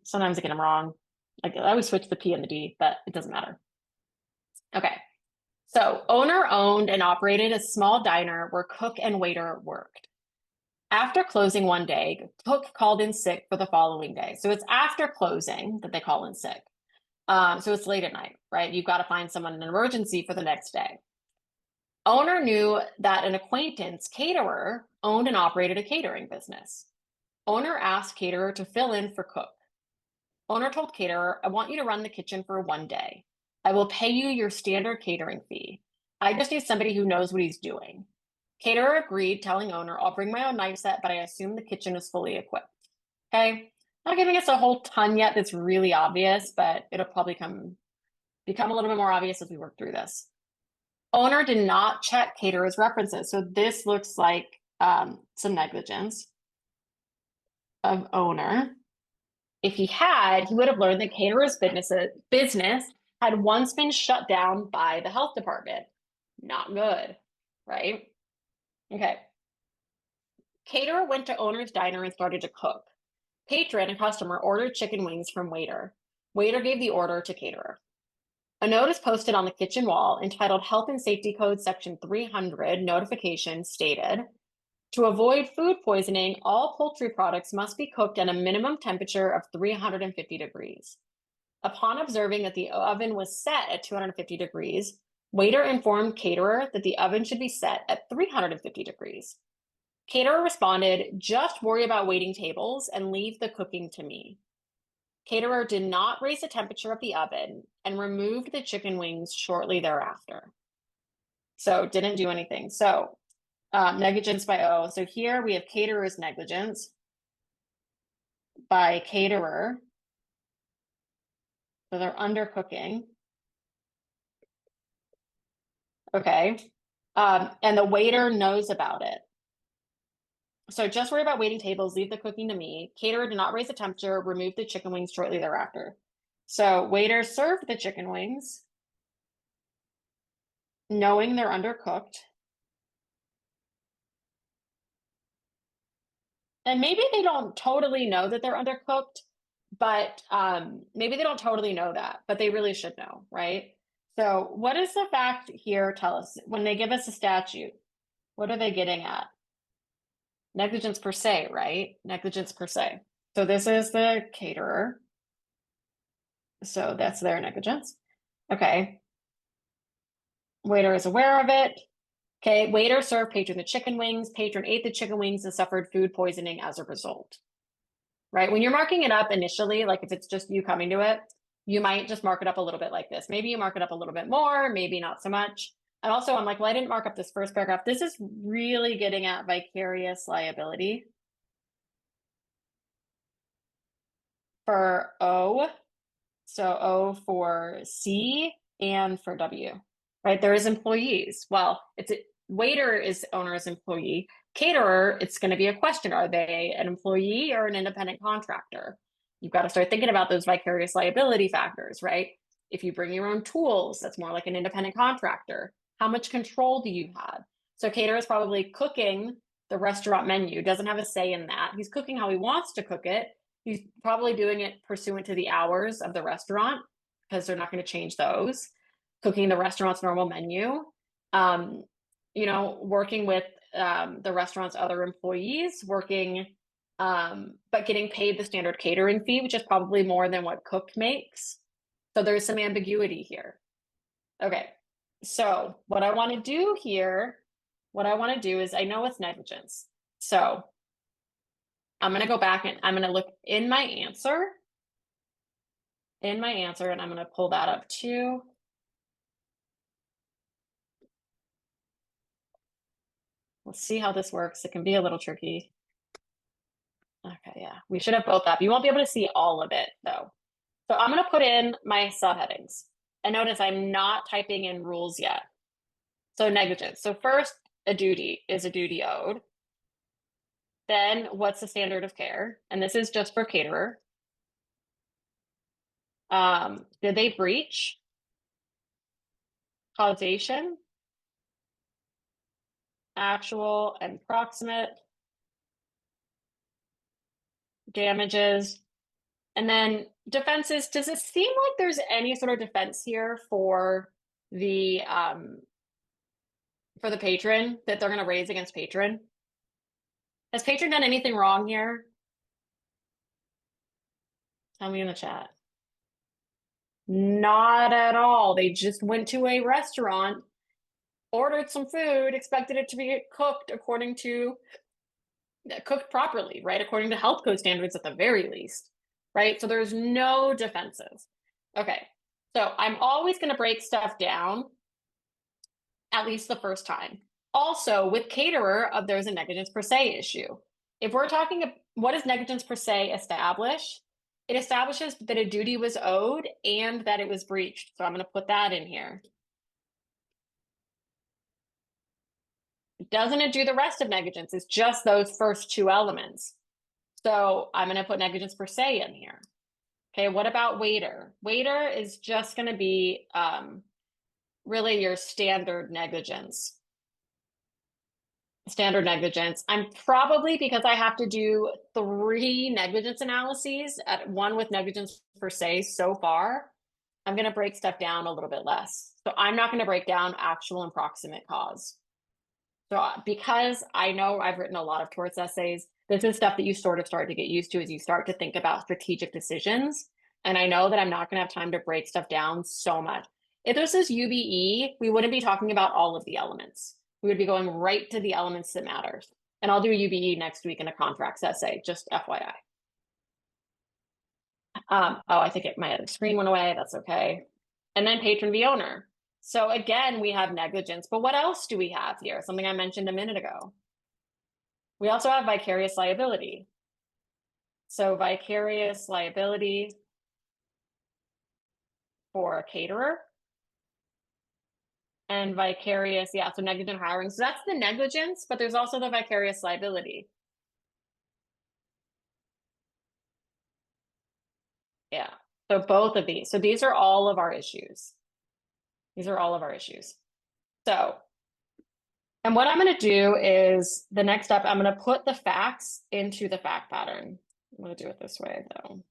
Sometimes I get them wrong. Like I always switch the P and the D, but it doesn't matter. Okay, so owner owned and operated a small diner where cook and waiter worked. After closing one day, cook called in sick for the following day. So it's after closing that they call in sick. So it's late at night, right? You've got to find someone in an emergency for the next day. Owner knew that an acquaintance, caterer, owned and operated a catering business. Owner asked caterer to fill in for cook. Owner told caterer, I want you to run the kitchen for 1 day. I will pay you your standard catering fee. I just need somebody who knows what he's doing. Caterer agreed, telling owner, I'll bring my own knife set, but I assume the kitchen is fully equipped. Okay, not giving us a whole ton yet that's really obvious, but it'll probably become a little bit more obvious as we work through this. Owner did not check caterer's references. So this looks like some negligence of owner. If he had, he would have learned that caterer's business had once been shut down by the health department. Not good, right? Okay. Caterer went to owner's diner and started to cook. Patron, a customer, ordered chicken wings from waiter. Waiter gave the order to caterer. A notice posted on the kitchen wall entitled Health and Safety Code Section 300 Notification stated, to avoid food poisoning, all poultry products must be cooked at a minimum temperature of 350 degrees. Upon observing that the oven was set at 250 degrees, waiter informed caterer that the oven should be set at 350 degrees. Caterer responded, just worry about waiting tables and leave the cooking to me. Caterer did not raise the temperature of the oven and removed the chicken wings shortly thereafter. So didn't do anything. So negligence by O. So here we have caterer's negligence by caterer. So they're undercooking. Okay. And the waiter knows about it. So just worry about waiting tables, leave the cooking to me. Caterer did not raise the temperature, remove the chicken wings shortly thereafter. So waiter served the chicken wings, knowing they're undercooked. And maybe they don't totally know that they're undercooked, but maybe they don't totally know that, but they really should know, right? So what does the fact here tell us? When they give us a statute, what are they getting at? Negligence per se, right? Negligence per se. So this is the caterer. So that's their negligence. Okay. Waiter is aware of it. Okay, waiter served patron the chicken wings. Patron ate the chicken wings and suffered food poisoning as a result. Right? When you're marking it up initially, like if it's just you coming to it, you might just mark it up a little bit like this. Maybe you mark it up a little bit more, maybe not so much. And also, I'm like, well, I didn't mark up this first paragraph. This is really getting at vicarious liability for O. So O for C and for W, right? There is employees. Well, it's a waiter is owner's employee. Caterer, it's going to be a question. Are they an employee or an independent contractor? You've got to start thinking about those vicarious liability factors, right? If you bring your own tools, that's more like an independent contractor. How much control do you have? So caterer is probably cooking the restaurant menu, doesn't have a say in that. He's cooking how he wants to cook it. He's probably doing it pursuant to the hours of the restaurant because they're not going to change those. Cooking the restaurant's normal menu. Working with the restaurant's other employees, but getting paid the standard catering fee, which is probably more than what cook makes. So there's some ambiguity here. Okay, so what I want to do is I know it's negligence. So I'm going to go back and I'm going to look in my answer, and I'm going to pull that up too. Let's see how this works. It can be a little tricky. Okay, yeah, we should have both up. You won't be able to see all of it though. So I'm going to put in my subheadings. And notice I'm not typing in rules yet. So negligence. So first, a duty is a duty owed. Then what's the standard of care? And this is just for caterer. Did they breach? Causation, actual and proximate, damages, and then defenses. Does it seem like there's any sort of defense here for the patron that they're going to raise against patron? Has patron done anything wrong here? Tell me in the chat. Not at all. They just went to a restaurant, ordered some food, expected it to be cooked properly, right? According to health code standards at the very least, right? So there's no defenses. Okay, so I'm always going to break stuff down at least the first time. Also, with caterer, there's a negligence per se issue. If we're talking, what does negligence per se establish? It establishes that a duty was owed and that it was breached. So I'm going to put that in here. Doesn't it do the rest of negligence? It's just those first two elements. So I'm going to put negligence per se in here. Okay, what about waiter? Waiter is just going to be really your standard negligence. Standard negligence. I'm probably, because I have to do 3 negligence analyses at one with negligence per se so far, I'm going to break stuff down a little bit less. So I'm not going to break down actual and proximate cause. So because I know I've written a lot of torts essays, this is stuff that you sort of start to get used to as you start to think about strategic decisions. And I know that I'm not going to have time to break stuff down so much. If this is UBE, we wouldn't be talking about all of the elements. We would be going right to the elements that matter. And I'll do UBE next week in a contracts essay, just FYI. Oh, I think my other screen went away. That's okay. And then patron v owner. So again, we have negligence, but what else do we have here? Something I mentioned a minute ago. We also have vicarious liability. So vicarious liability for a caterer and vicarious, yeah, so negligent hiring. So that's the negligence, but there's also the vicarious liability. Yeah, so both of these. So these are all of our issues. These are all of our issues. So, and what I'm going to do is the next step, I'm going to put the facts into the fact pattern. I'm going to do it this way though.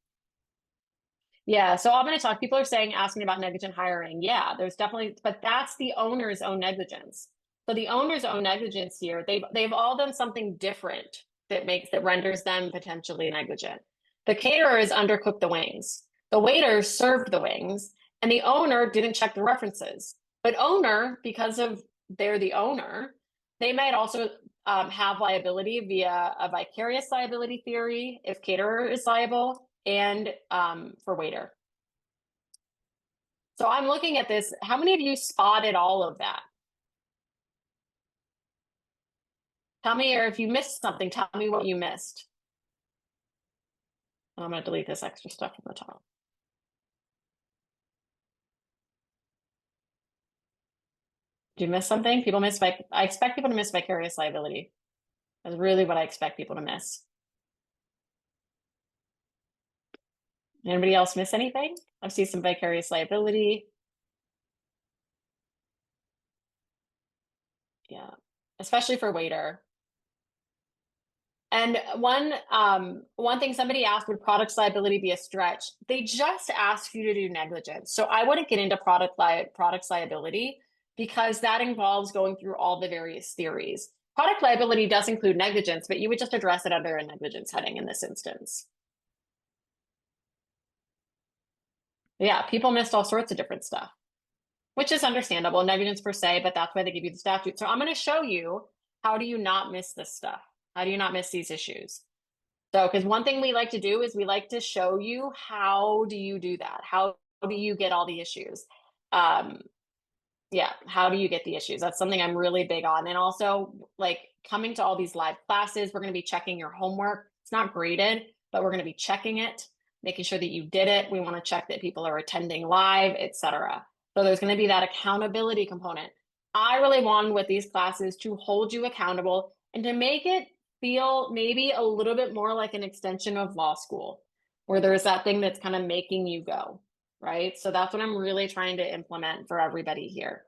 Yeah, so I'm going to talk. People are saying, asking about negligent hiring. Yeah, there's definitely, but that's the owner's own negligence. So the owner's own negligence here, they've all done something different that renders them potentially negligent. The caterers undercooked the wings. The waiters served the wings, and the owner didn't check the references. But owner, because of they're the owner, they might also have liability via a vicarious liability theory if caterer is liable and for waiter. So I'm looking at this. How many of you spotted all of that? Tell me, or if you missed something, tell me what you missed. I'm going to delete this extra stuff from the top. Did you miss something? People miss I expect people to miss vicarious liability. That's really what I expect people to miss. Anybody else miss anything? I've seen some vicarious liability. Yeah, especially for waiter. And one thing somebody asked, would products liability be a stretch? They just asked you to do negligence. So I wouldn't get into products liability because that involves going through all the various theories. Product liability does include negligence, but you would just address it under a negligence heading in this instance. Yeah, people missed all sorts of different stuff, which is understandable, negligence per se, but that's why they give you the statute. So I'm going to show you, how do you not miss this stuff? How do you not miss these issues? So, because one thing we like to do is we like to show you, how do you do that? How do you get all the issues? Yeah, how do you get the issues? That's something I'm really big on. And also, like, coming to all these live classes, we're going to be checking your homework. It's not graded, but we're going to be checking it, making sure that you did it. We want to check that people are attending live, etc. So there's going to be that accountability component. I really want with these classes to hold you accountable and to make it feel maybe a little bit more like an extension of law school, where there's that thing that's kind of making you go, right? So that's what I'm really trying to implement for everybody here.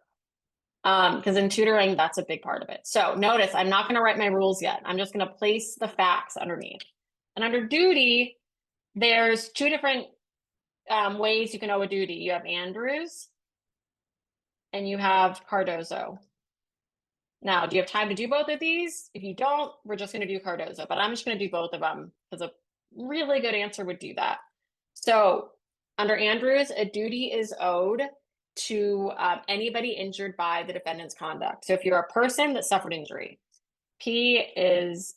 Because in tutoring, that's a big part of it. So notice, I'm not going to write my rules yet. I'm just going to place the facts underneath. And under duty, there's 2 different ways you can owe a duty. You have Andrews and you have Cardozo. Now, do you have time to do both of these? If you don't, we're just going to do Cardozo, but I'm just going to do both of them because a really good answer would do that. So under Andrews, a duty is owed to anybody injured by the defendant's conduct. So if you're a person that suffered injury, P is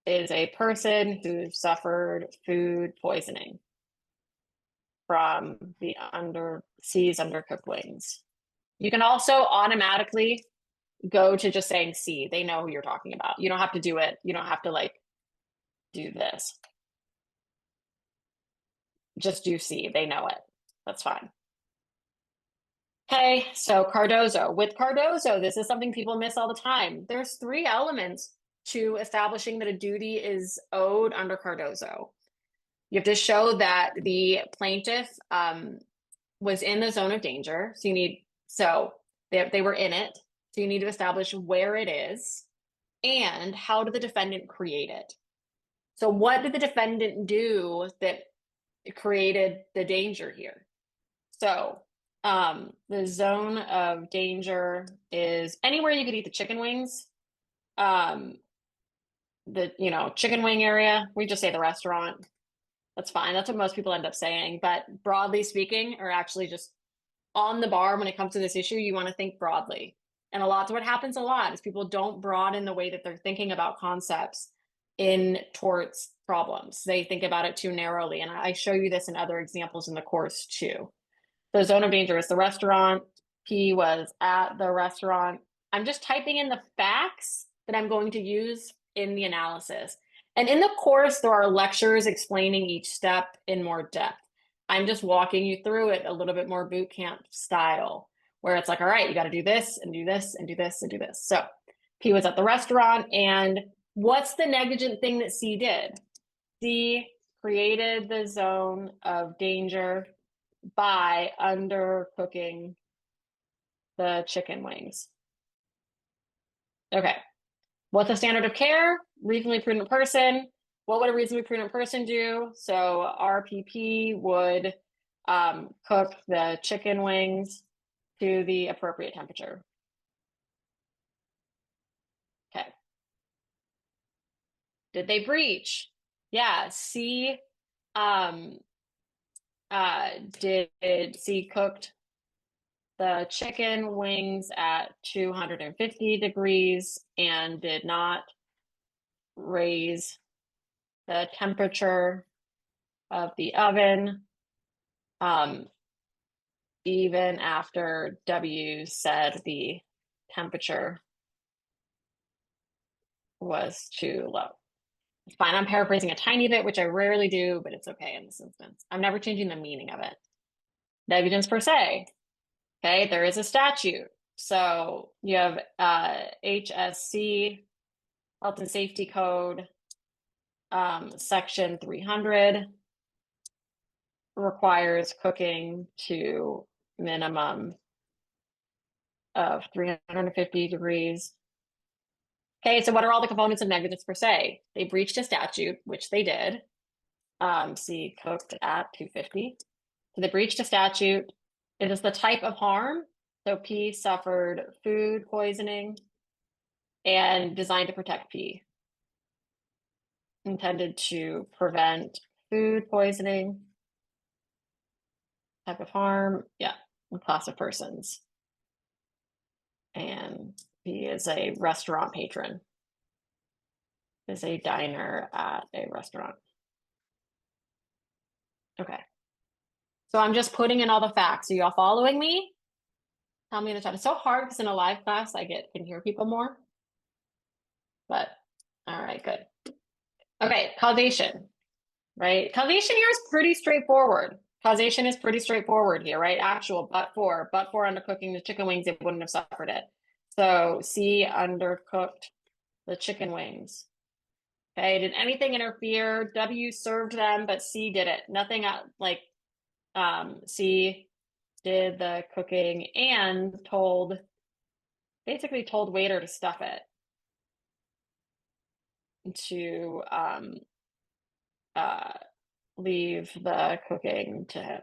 a person who suffered food poisoning from the C's undercooked wings. You can also automatically go to just saying C. They know who you're talking about. You don't have to do it. You don't have to like do this. Just do C. They know it. That's fine. Okay, so Cardozo. With Cardozo, this is something people miss all the time. There's 3 elements to establishing that a duty is owed under Cardozo. You have to show that the plaintiff was in the zone of danger. So you need So they were in it. So you need to establish where it is and how did the defendant create it. So what did the defendant do that created the danger here? So the zone of danger is anywhere you could eat the chicken wings. Um, the chicken wing area. We just say the restaurant. That's fine. That's what most people end up saying. But broadly speaking, or actually just on the bar when it comes to this issue, you want to think broadly. And a lot of what happens a lot is people don't broaden the way that they're thinking about concepts in torts problems. They think about it too narrowly. And I show you this in other examples in the course too. The zone of danger is the restaurant. P was at the restaurant. I'm just typing in the facts that I'm going to use in the analysis. And in the course, there are lectures explaining each step in more depth. I'm just walking you through it a little bit more boot camp style, where it's like, all right, you got to do this and do this and do this and do this. So P was at the restaurant. And what's the negligent thing that C did? C created the zone of danger by undercooking the chicken wings. Okay. What's the standard of care? Reasonably prudent person. What would a reasonably prudent person do? So RPP would cook the chicken wings to the appropriate temperature. Okay. Did they breach? Yeah. C did C cooked the chicken wings at 250 degrees and did not raise the temperature of the oven, even after W said the temperature was too low. It's fine. I'm paraphrasing a tiny bit, which I rarely do, but it's okay in this instance. I'm never changing the meaning of it. Negligence per se. Okay, there is a statute. So you have HSC, Health and Safety Code, section 300 requires cooking to minimum of 350 degrees. Okay, so what are all the components of negligence per se? They breached a statute, which they did. C cooked at 250. So they breached a statute. It is the type of harm. So P suffered food poisoning and designed to protect P. Intended to prevent food poisoning. Type of harm, yeah, class of persons. And he is a restaurant patron. Is a diner at a restaurant. Okay. So I'm just putting in all the facts. Are y'all following me? Tell me in the chat. It's so hard because in a live class I can hear people more. But all right, good. Okay, causation, right? Causation here is pretty straightforward. Causation is pretty straightforward here, right? Actual but for undercooking the chicken wings, it wouldn't have suffered it. So C undercooked the chicken wings. Okay, did anything interfere? W served them, but C did it. Nothing like C did the cooking and basically told waiter to stuff it, to leave the cooking to him.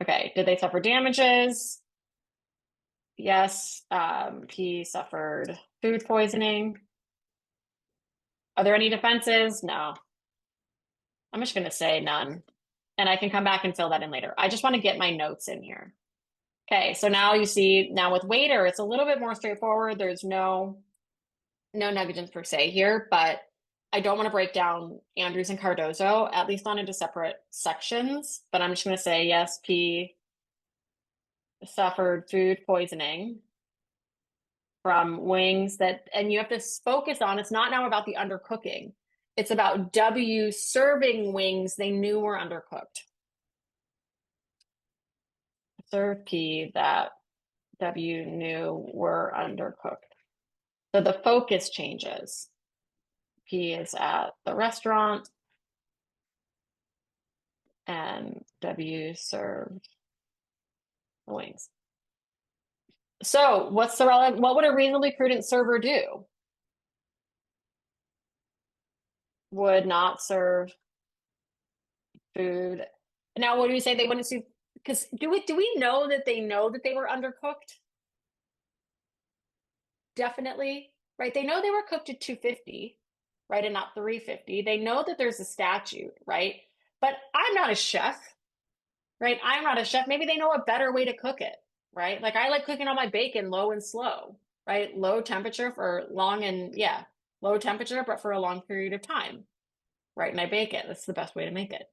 Okay, did they suffer damages? Yes, he suffered food poisoning. Are there any defenses? No. I'm just going to say none. And I can come back and fill that in later. I just want to get my notes in here. Okay, so now you see, now with waiter, it's a little bit more straightforward. There's no negligence per se here, but I don't want to break down Andrews and Cardozo, at least not into separate sections, but I'm just going to say, yes, P suffered food poisoning from wings and you have to focus on, it's not now about the undercooking. It's about W serving wings they knew were undercooked. Serve P that W knew were undercooked. So the focus changes. P is at the restaurant and W served the wings. So what's the relevant, what would a reasonably prudent server do? Would not serve food. Now, what do we say they wouldn't do? Because do we know that they were undercooked? Definitely, right? They know they were cooked at 250, right, and not 350. They know that there's a statute, right? But I'm not a chef, right? I'm not a chef. Maybe they know a better way to cook it, right? Like I like cooking all my bacon low and slow, right? Low temperature for long and yeah, low temperature, but for a long period of time, right? And I bake it. That's the best way to make it.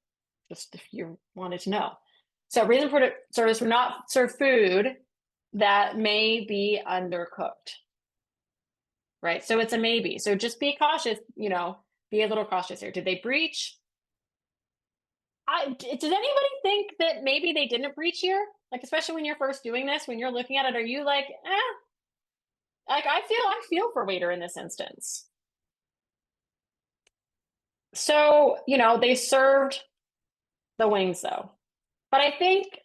Just if you wanted to know. So reason for the service would not serve food that may be undercooked, right? So it's a maybe. So just be cautious, be a little cautious here. Did they breach? Does anybody think that maybe they didn't breach here? Like, especially when you're first doing this, when you're looking at it, are you like, like I feel for waiter in this instance. So, they served the wings though. But I think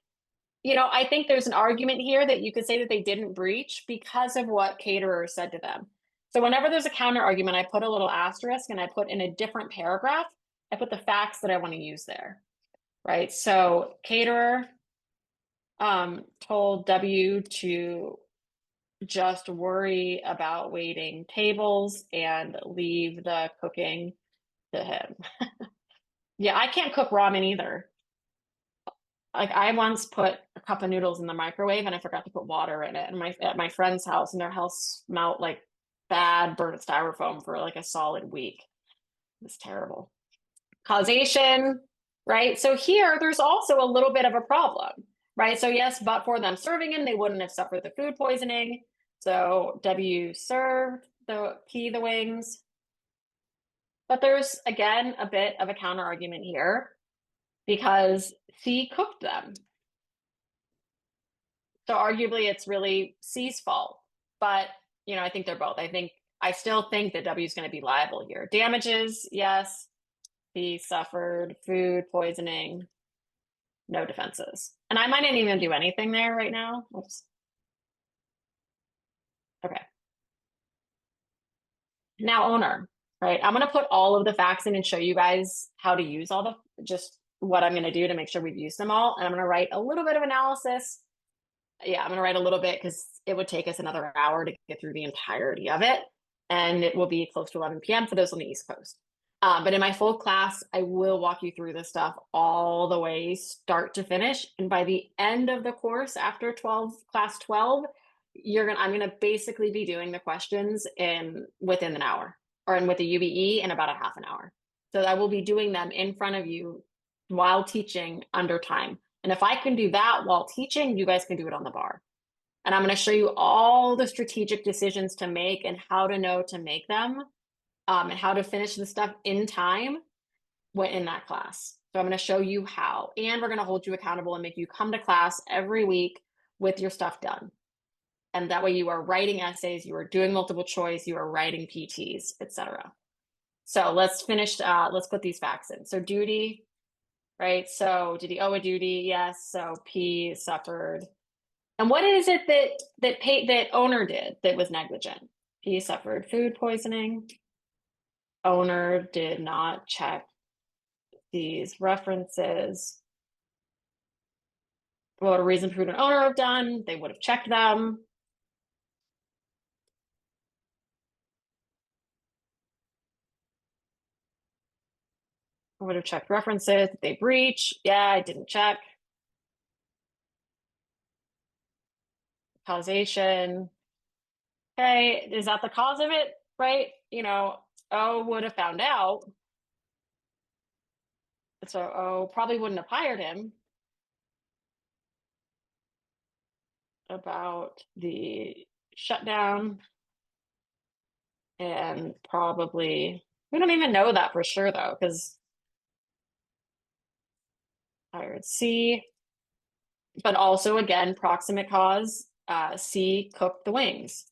there's an argument here that you could say that they didn't breach because of what caterers said to them. So whenever there's a counter argument, I put a little asterisk and I put in a different paragraph, I put the facts that I want to use there, right? So caterer told W to just worry about waiting tables and leave the cooking to him. Yeah, I can't cook ramen either. Like I once put a cup of noodles in the microwave and I forgot to put water in it. And at my friend's house, and their house smelled like bad burnt styrofoam for like a solid week. It was terrible. Causation, right? So here, there's also a little bit of a problem, right? So yes, but for them serving him, they wouldn't have suffered the food poisoning. So W served the wings. But there's again a bit of a counter argument here because C cooked them. So arguably it's really C's fault. But, I think they're both. I still think that W is going to be liable here. Damages, yes. He suffered food poisoning, no defenses. And I might not even do anything there right now. Oops. Okay. Now owner, right? I'm going to put all of the facts in and show you guys how to use just what I'm going to do to make sure we've used them all. And I'm going to write a little bit of analysis. Yeah, I'm going to write a little bit because it would take us another hour to get through the entirety of it. And it will be close to 11 p.m. for those on the East Coast. But in my full class, I will walk you through this stuff all the way, start to finish. And by the end of the course, after class 12, I'm gonna basically be doing the questions within an hour, or with the UBE in about a half an hour. So I will be doing them in front of you while teaching under time. And if I can do that while teaching, you guys can do it on the bar. And I'm going to show you all the strategic decisions to make and how to know to make them, and how to finish the stuff in time in that class. So I'm going to show you how, and we're going to hold you accountable and make you come to class every week with your stuff done. And that way you are writing essays, you are doing multiple choice, you are writing PTs, etc. So let's put these facts in. So duty, right? So did he owe a duty? Yes. So P suffered. And what is it that owner did that was negligent? P suffered food poisoning. Owner did not check these references. What would a reason prudent owner have done? They would have checked them. Would have checked references. Did they breach? Yeah, I didn't check. Causation. Okay, is that the cause of it? Right? O would have found out. So O probably wouldn't have hired him about the shutdown. And probably, we don't even know that for sure though, because hired C, but also again, proximate cause, C cooked the wings.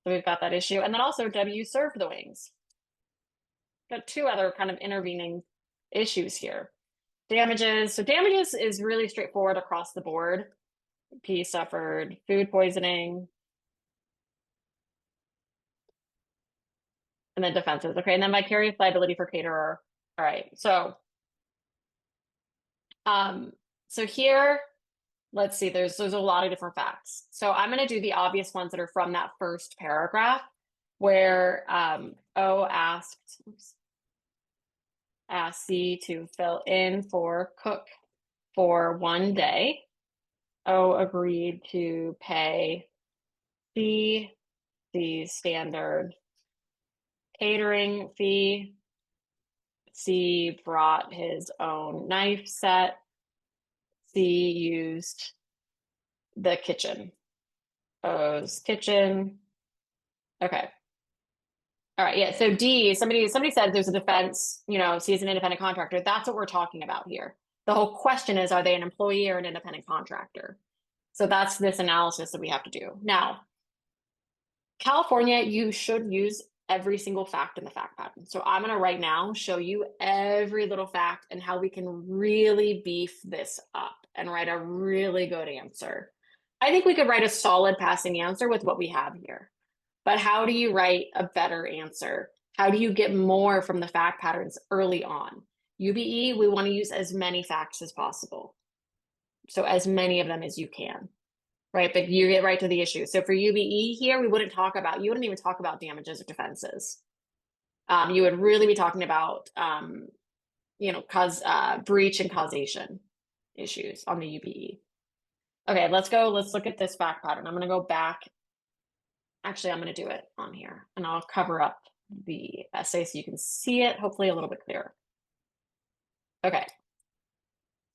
So we've got that issue. And then also W served the wings. Got two other kind of intervening issues here. Damages. So damages is really straightforward across the board. P suffered food poisoning. And then defenses. Okay. And then vicarious liability for caterer. All right. Um, so here, let's see, there's a lot of different facts. So I'm going to do the obvious ones that are from that first paragraph where O asked C to fill in for Cook for 1 day. O agreed to pay C the standard catering fee. C brought his own knife set. C used the kitchen. O's kitchen. Okay. All right. Yeah. So D, somebody said there's a defense, C is an independent contractor. That's what we're talking about here. The whole question is, are they an employee or an independent contractor? So that's this analysis that we have to do. Now, California, you should use every single fact in the fact pattern. So I'm going to right now show you every little fact and how we can really beef this up and write a really good answer. I think we could write a solid passing answer with what we have here. But how do you write a better answer? How do you get more from the fact patterns early on? UBE, we want to use as many facts as possible. So as many of them as you can, right? But you get right to the issue. So for UBE here, you wouldn't even talk about damages or defenses. You would really be talking about, breach and causation issues on the UBE. Okay, let's look at this fact pattern. I'm going to go back. Actually, I'm going to do it on here and I'll cover up the essay so you can see it, hopefully a little bit clearer. Okay.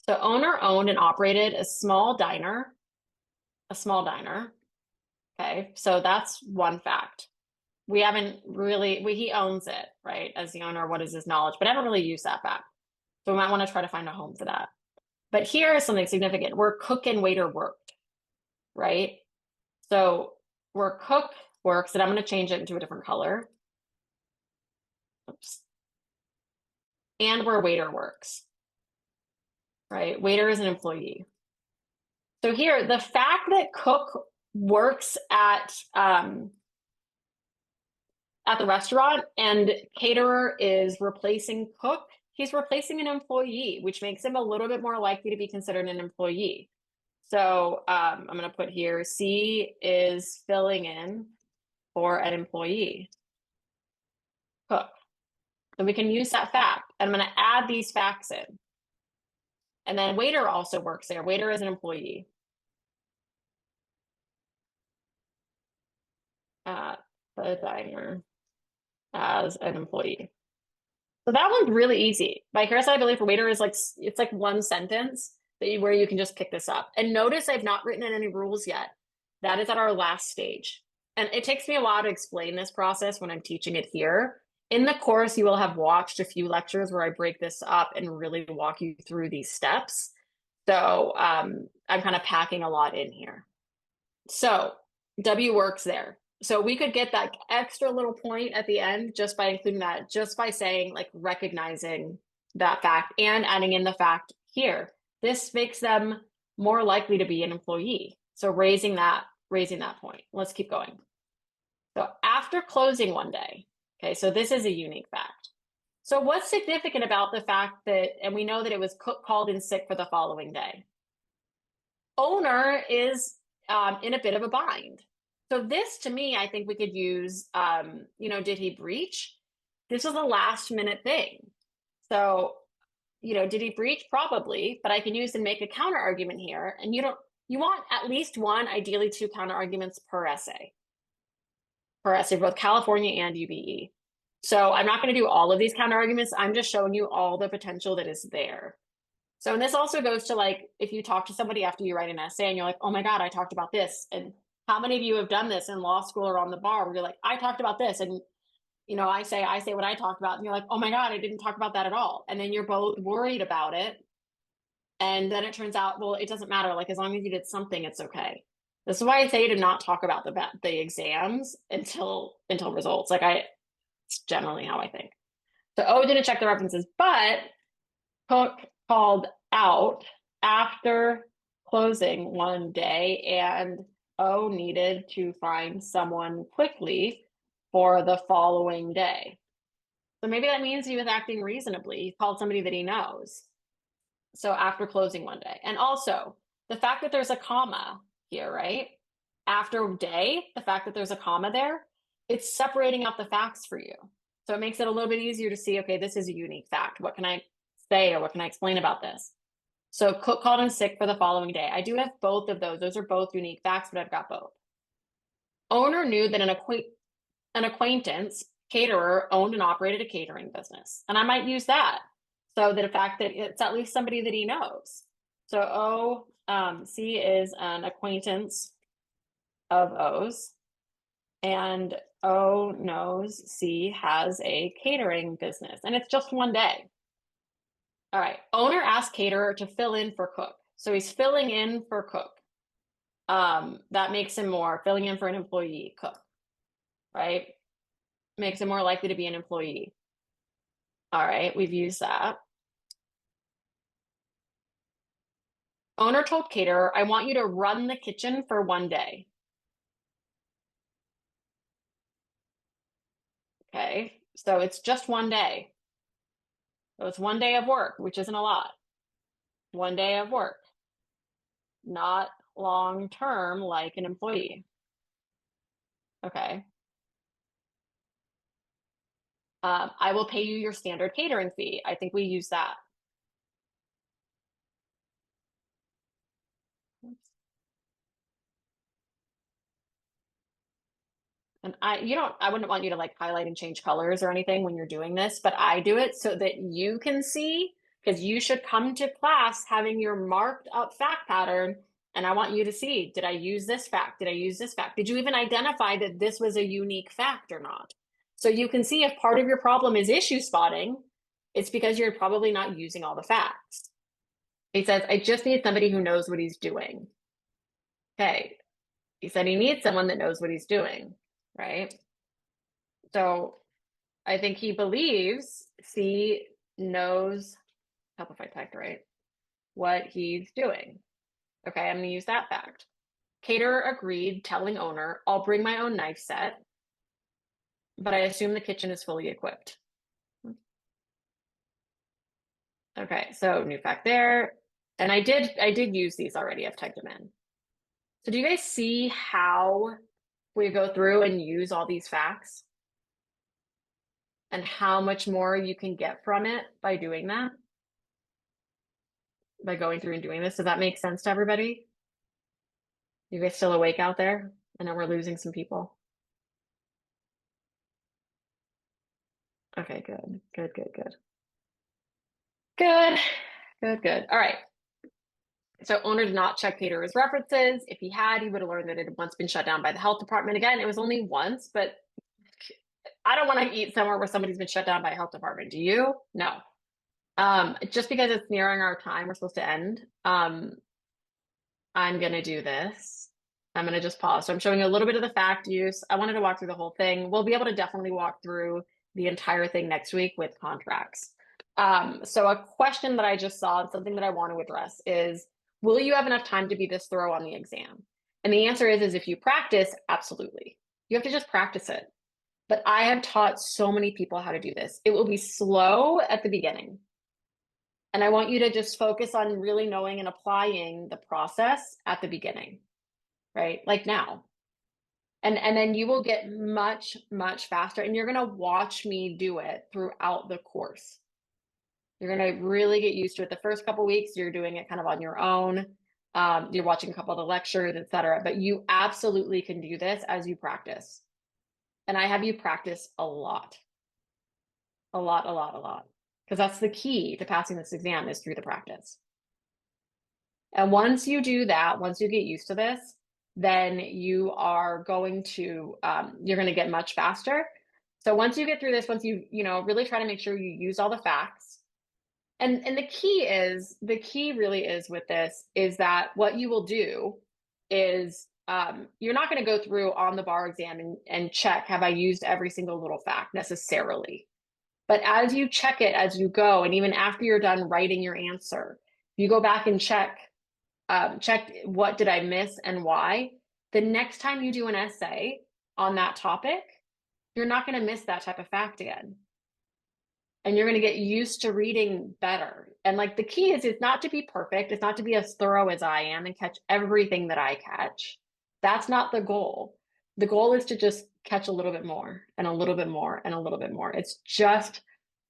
So owner owned and operated a small diner. Okay, so that's one fact. We haven't really, he owns it, right? As the owner, what is his knowledge? But I haven't really used that fact. So we might want to try to find a home for that. But here is something significant where cook and waiter worked, right? So where cook works, and I'm going to change it into a different color. Oops. And where waiter works, right? Waiter is an employee. So here, the fact that cook works at the restaurant and caterer is replacing cook, he's replacing an employee, which makes him a little bit more likely to be considered an employee. So I'm going to put here, C is filling in for an employee, cook. So we can use that fact. And I'm going to add these facts in. And then waiter also works there. Waiter is an employee. At the diner as an employee. So that one's really easy. Vicarious liability for waiter is it's like one sentence where you can just pick this up. And notice I've not written in any rules yet. That is at our last stage. And it takes me a while to explain this process when I'm teaching it here. In the course, you will have watched a few lectures where I break this up and really walk you through these steps. So I'm kind of packing a lot in here. So W works there. So we could get that extra little point at the end just by including that, just by saying like recognizing that fact and adding in the fact here. This makes them more likely to be an employee. So raising that point. Let's keep going. So after closing 1 day, okay, so this is a unique fact. So what's significant about the fact that, and we know that it was cook called in sick for the following day. Owner is in a bit of a bind. So this, to me, I think we could use, did he breach? This was a last minute thing. So, did he breach? Probably, but I can use and make a counter argument here. And you want at least one, ideally 2 counter arguments per essay, both California and UBE. So I'm not going to do all of these counter arguments. I'm just showing you all the potential that is there. So, and this also goes to like, if you talk to somebody after you write an essay and you're like, oh my God, I talked about this. And how many of you have done this in law school or on the bar where you're like, I talked about this. And, I say what I talked about. And you're like, oh my God, I didn't talk about that at all. And then you're both worried about it. And then it turns out, well, it doesn't matter. Like, as long as you did something, it's okay. This is why I say to not talk about the exams until results. It's generally how I think. So O didn't check the references, but Cook called out after closing one day and O needed to find someone quickly for the following day. So maybe that means he was acting reasonably. He called somebody that he knows. So after closing one day. And also the fact that there's a comma here, right? After day, the fact that there's a comma there, it's separating out the facts for you. So it makes it a little bit easier to see, okay, this is a unique fact. What can I say or what can I explain about this? So Cook called in sick for the following day. I do have both of those. Those are both unique facts, but I've got both. Owner knew that an acquaintance caterer owned and operated a catering business. And I might use that. So the fact that it's at least somebody that he knows. So C is an acquaintance of O's, and O knows C has a catering business, and it's just one day. All right, owner asked caterer to fill in for Cook. So he's filling in for Cook. That makes him more filling in for an employee, Cook, right? Makes him more likely to be an employee. All right, we've used that. Owner told caterer, I want you to run the kitchen for one day. Okay, so it's just one day. So it's one day of work, which isn't a lot. One day of work, not long term like an employee. Okay. I will pay you your standard catering fee. I think we use that. And I wouldn't want you to like highlight and change colors or anything when you're doing this, but I do it so that you can see, because you should come to class having your marked up fact pattern. And I want you to see, did I use this fact? Did I use this fact? Did you even identify that this was a unique fact or not? So you can see if part of your problem is issue spotting, it's because you're probably not using all the facts. He says, I just need somebody who knows what he's doing. Okay. He said he needs someone that knows what he's doing, right? So I think he believes C knows, help if I typed right, what he's doing. Okay, I'm gonna use that fact. Caterer agreed, telling owner, I'll bring my own knife set, but I assume the kitchen is fully equipped. Okay, so new fact there. And I did use these already. I've typed them in. So do you guys see how we go through and use all these facts? And how much more you can get from it by doing that? By going through and doing this? Does that make sense to everybody? You guys still awake out there? I know we're losing some people. Okay, good. Good, good, good. Good, good, good. All right. So owner did not check caterer's references. If he had, he would have learned that it had once been shut down by the health department. Again, it was only once, but I don't want to eat somewhere where somebody's been shut down by a health department. Do you? No. Just because it's nearing our time, we're supposed to end. I'm gonna do this. I'm gonna just pause. So I'm showing you a little bit of the fact use. I wanted to walk through the whole thing. We'll be able to definitely walk through the entire thing next week with contracts. So a question that I just saw and something that I want to address is, will you have enough time to be this thorough on the exam? And the answer is if you practice, absolutely. You have to just practice it. But I have taught so many people how to do this. It will be slow at the beginning. And I want you to just focus on really knowing and applying the process at the beginning, right? Like now. And then you will get much, much faster. And you're going to watch me do it throughout the course. You're going to really get used to it. The first couple weeks, you're doing it kind of on your own. You're watching a couple of the lectures, etc. But you absolutely can do this as you practice. And I have you practice a lot. A lot, a lot, a lot. Because that's the key to passing this exam is through the practice. And once you do that, once you get used to this, then you are going to, you're going to get much faster. So once you get through this, once you really try to make sure you use all the facts. And the key really is with this is that what you will do is you're not going to go through on the bar exam and check, have I used every single little fact necessarily? But as you check it as you go, and even after you're done writing your answer, you go back and check, check what did I miss and why. The next time you do an essay on that topic, you're not going to miss that type of fact again. And you're going to get used to reading better. And like the key is it's not to be perfect, it's not to be as thorough as I am and catch everything that I catch. That's not the goal. The goal is to just catch a little bit more and a little bit more and a little bit more. It's just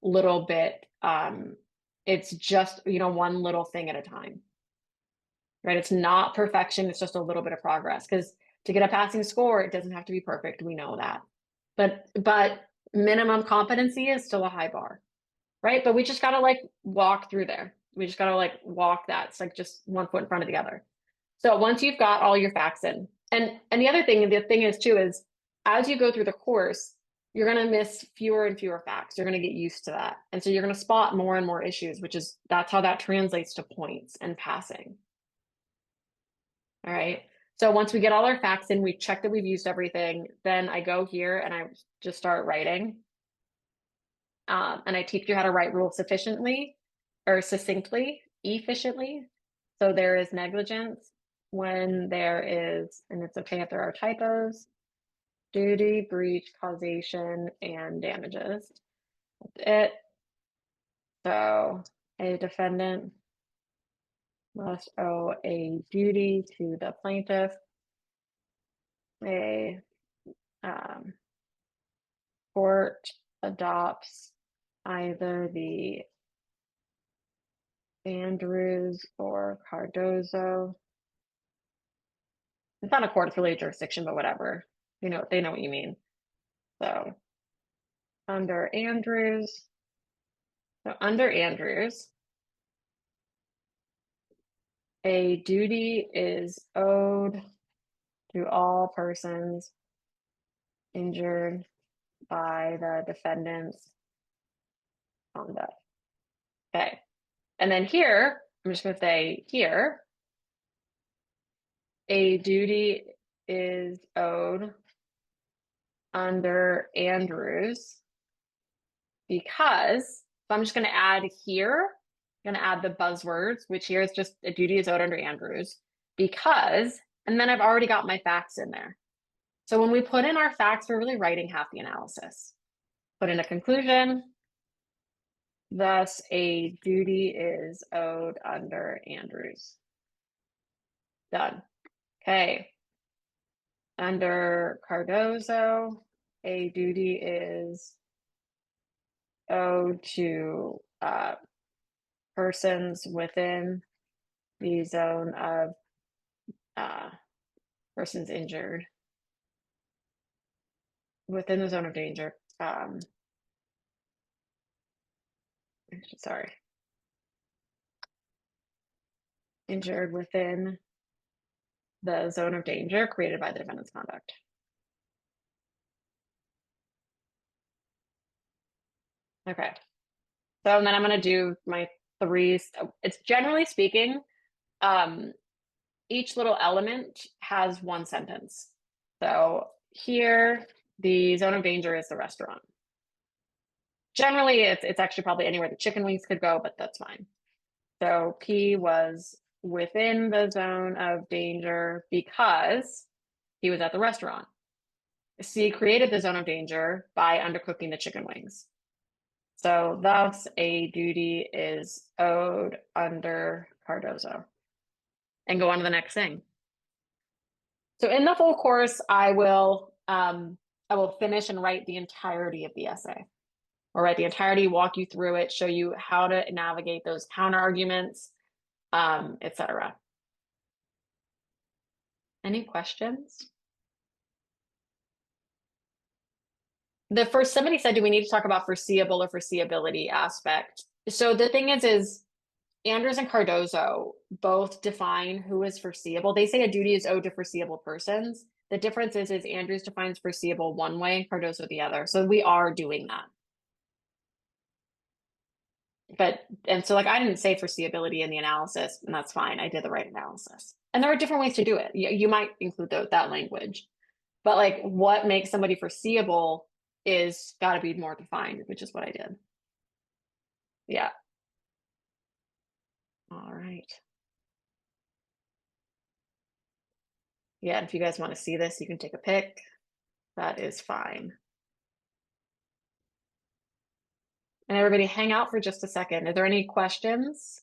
little bit it's just, one little thing at a time. Right? It's not perfection, it's just a little bit of progress because to get a passing score, it doesn't have to be perfect. We know that. But minimum competency is still a high bar, right? But we just gotta like walk through there. We just gotta like walk that. It's like just one foot in front of the other. So once you've got all your facts in, and the thing is too is as you go through the course, you're gonna miss fewer and fewer facts. You're gonna get used to that, and so you're gonna spot more and more issues, that's how that translates to points and passing. All right. So once we get all our facts in, we check that we've used everything. Then I go here and I just start writing. And I teach you how to write rules sufficiently or succinctly, efficiently. So there is negligence when there is, and it's okay if there are typos, duty, breach, causation, and damages. That's it. So a defendant must owe a duty to the plaintiff. A court adopts either the Andrews or Cardozo. It's not a court affiliate jurisdiction, but whatever. They know what you mean. So under Andrews, a duty is owed to all persons injured by the defendant's conduct. Okay. And then here, I'm just going to say here, a duty is owed under Andrews because, so I'm just going to add here, I'm going to add the buzzwords, which here is just a duty is owed under Andrews because, and then I've already got my facts in there. So when we put in our facts, we're really writing half the analysis. Put in a conclusion, thus a duty is owed under Andrews. Done. Okay. Under Cardozo, a duty is owed to persons within the zone of persons injured within the zone of danger. Sorry. Injured within the zone of danger created by the defendant's conduct. Okay. So then I'm going to do my three. It's generally speaking, each little element has one sentence. So here, the zone of danger is the restaurant. Generally, it's actually probably anywhere the chicken wings could go, but that's fine. So P was within the zone of danger because he was at the restaurant. C created the zone of danger by undercooking the chicken wings. So thus a duty is owed under Cardozo. And go on to the next thing. So in the full course, I will finish and write the entirety of the essay. Or write the entirety, walk you through it, show you how to navigate those counter arguments, etc. Any questions? Somebody said, do we need to talk about foreseeable or foreseeability aspect? So the thing is Andrews and Cardozo both define who is foreseeable. They say a duty is owed to foreseeable persons. The difference is Andrews defines foreseeable one way and Cardozo the other. So we are doing that. And so like I didn't say foreseeability in the analysis, and that's fine. I did the right analysis. And there are different ways to do it. You might include that language. But like what makes somebody foreseeable is got to be more defined, which is what I did. Yeah. All right. Yeah, if you guys want to see this, you can take a pic. That is fine. And everybody hang out for just a second. Are there any questions?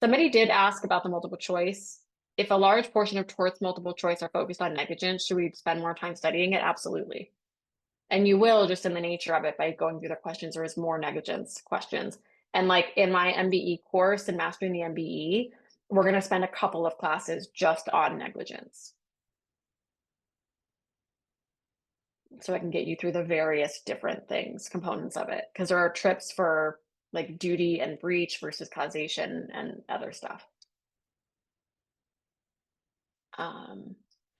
Somebody did ask about the multiple choice. If a large portion of torts multiple choice are focused on negligence, should we spend more time studying it? Absolutely. And you will just in the nature of it by going through the questions, there is more negligence questions. And like in my MBE course and mastering the MBE, we're going to spend a couple of classes just on negligence. So I can get you through the various different things, components of it, because there are trips for like duty and breach versus causation and other stuff. Um,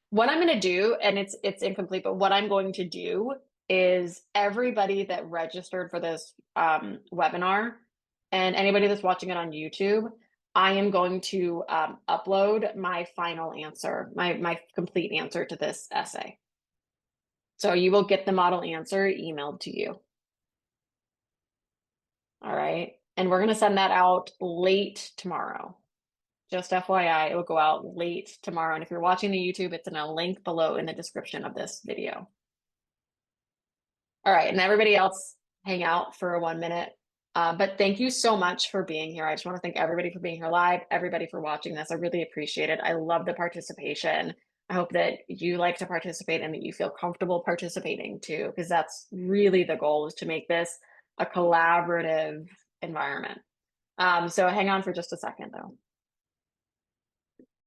what I'm going to do, and it's incomplete, but what I'm going to do is everybody that registered for this webinar and anybody that's watching it on YouTube, I am going to upload my final answer, my complete answer to this essay. So you will get the model answer emailed to you. All right. And we're going to send that out late tomorrow. Just FYI, it will go out late tomorrow. And if you're watching the YouTube, it's in a link below in the description of this video. All right. And everybody else hang out for 1 minute. But thank you so much for being here. I just want to thank everybody for being here live, everybody for watching this. I really appreciate it. I love the participation. I hope that you like to participate and that you feel comfortable participating too, because that's really the goal, is to make this a collaborative environment. So hang on for just a second though.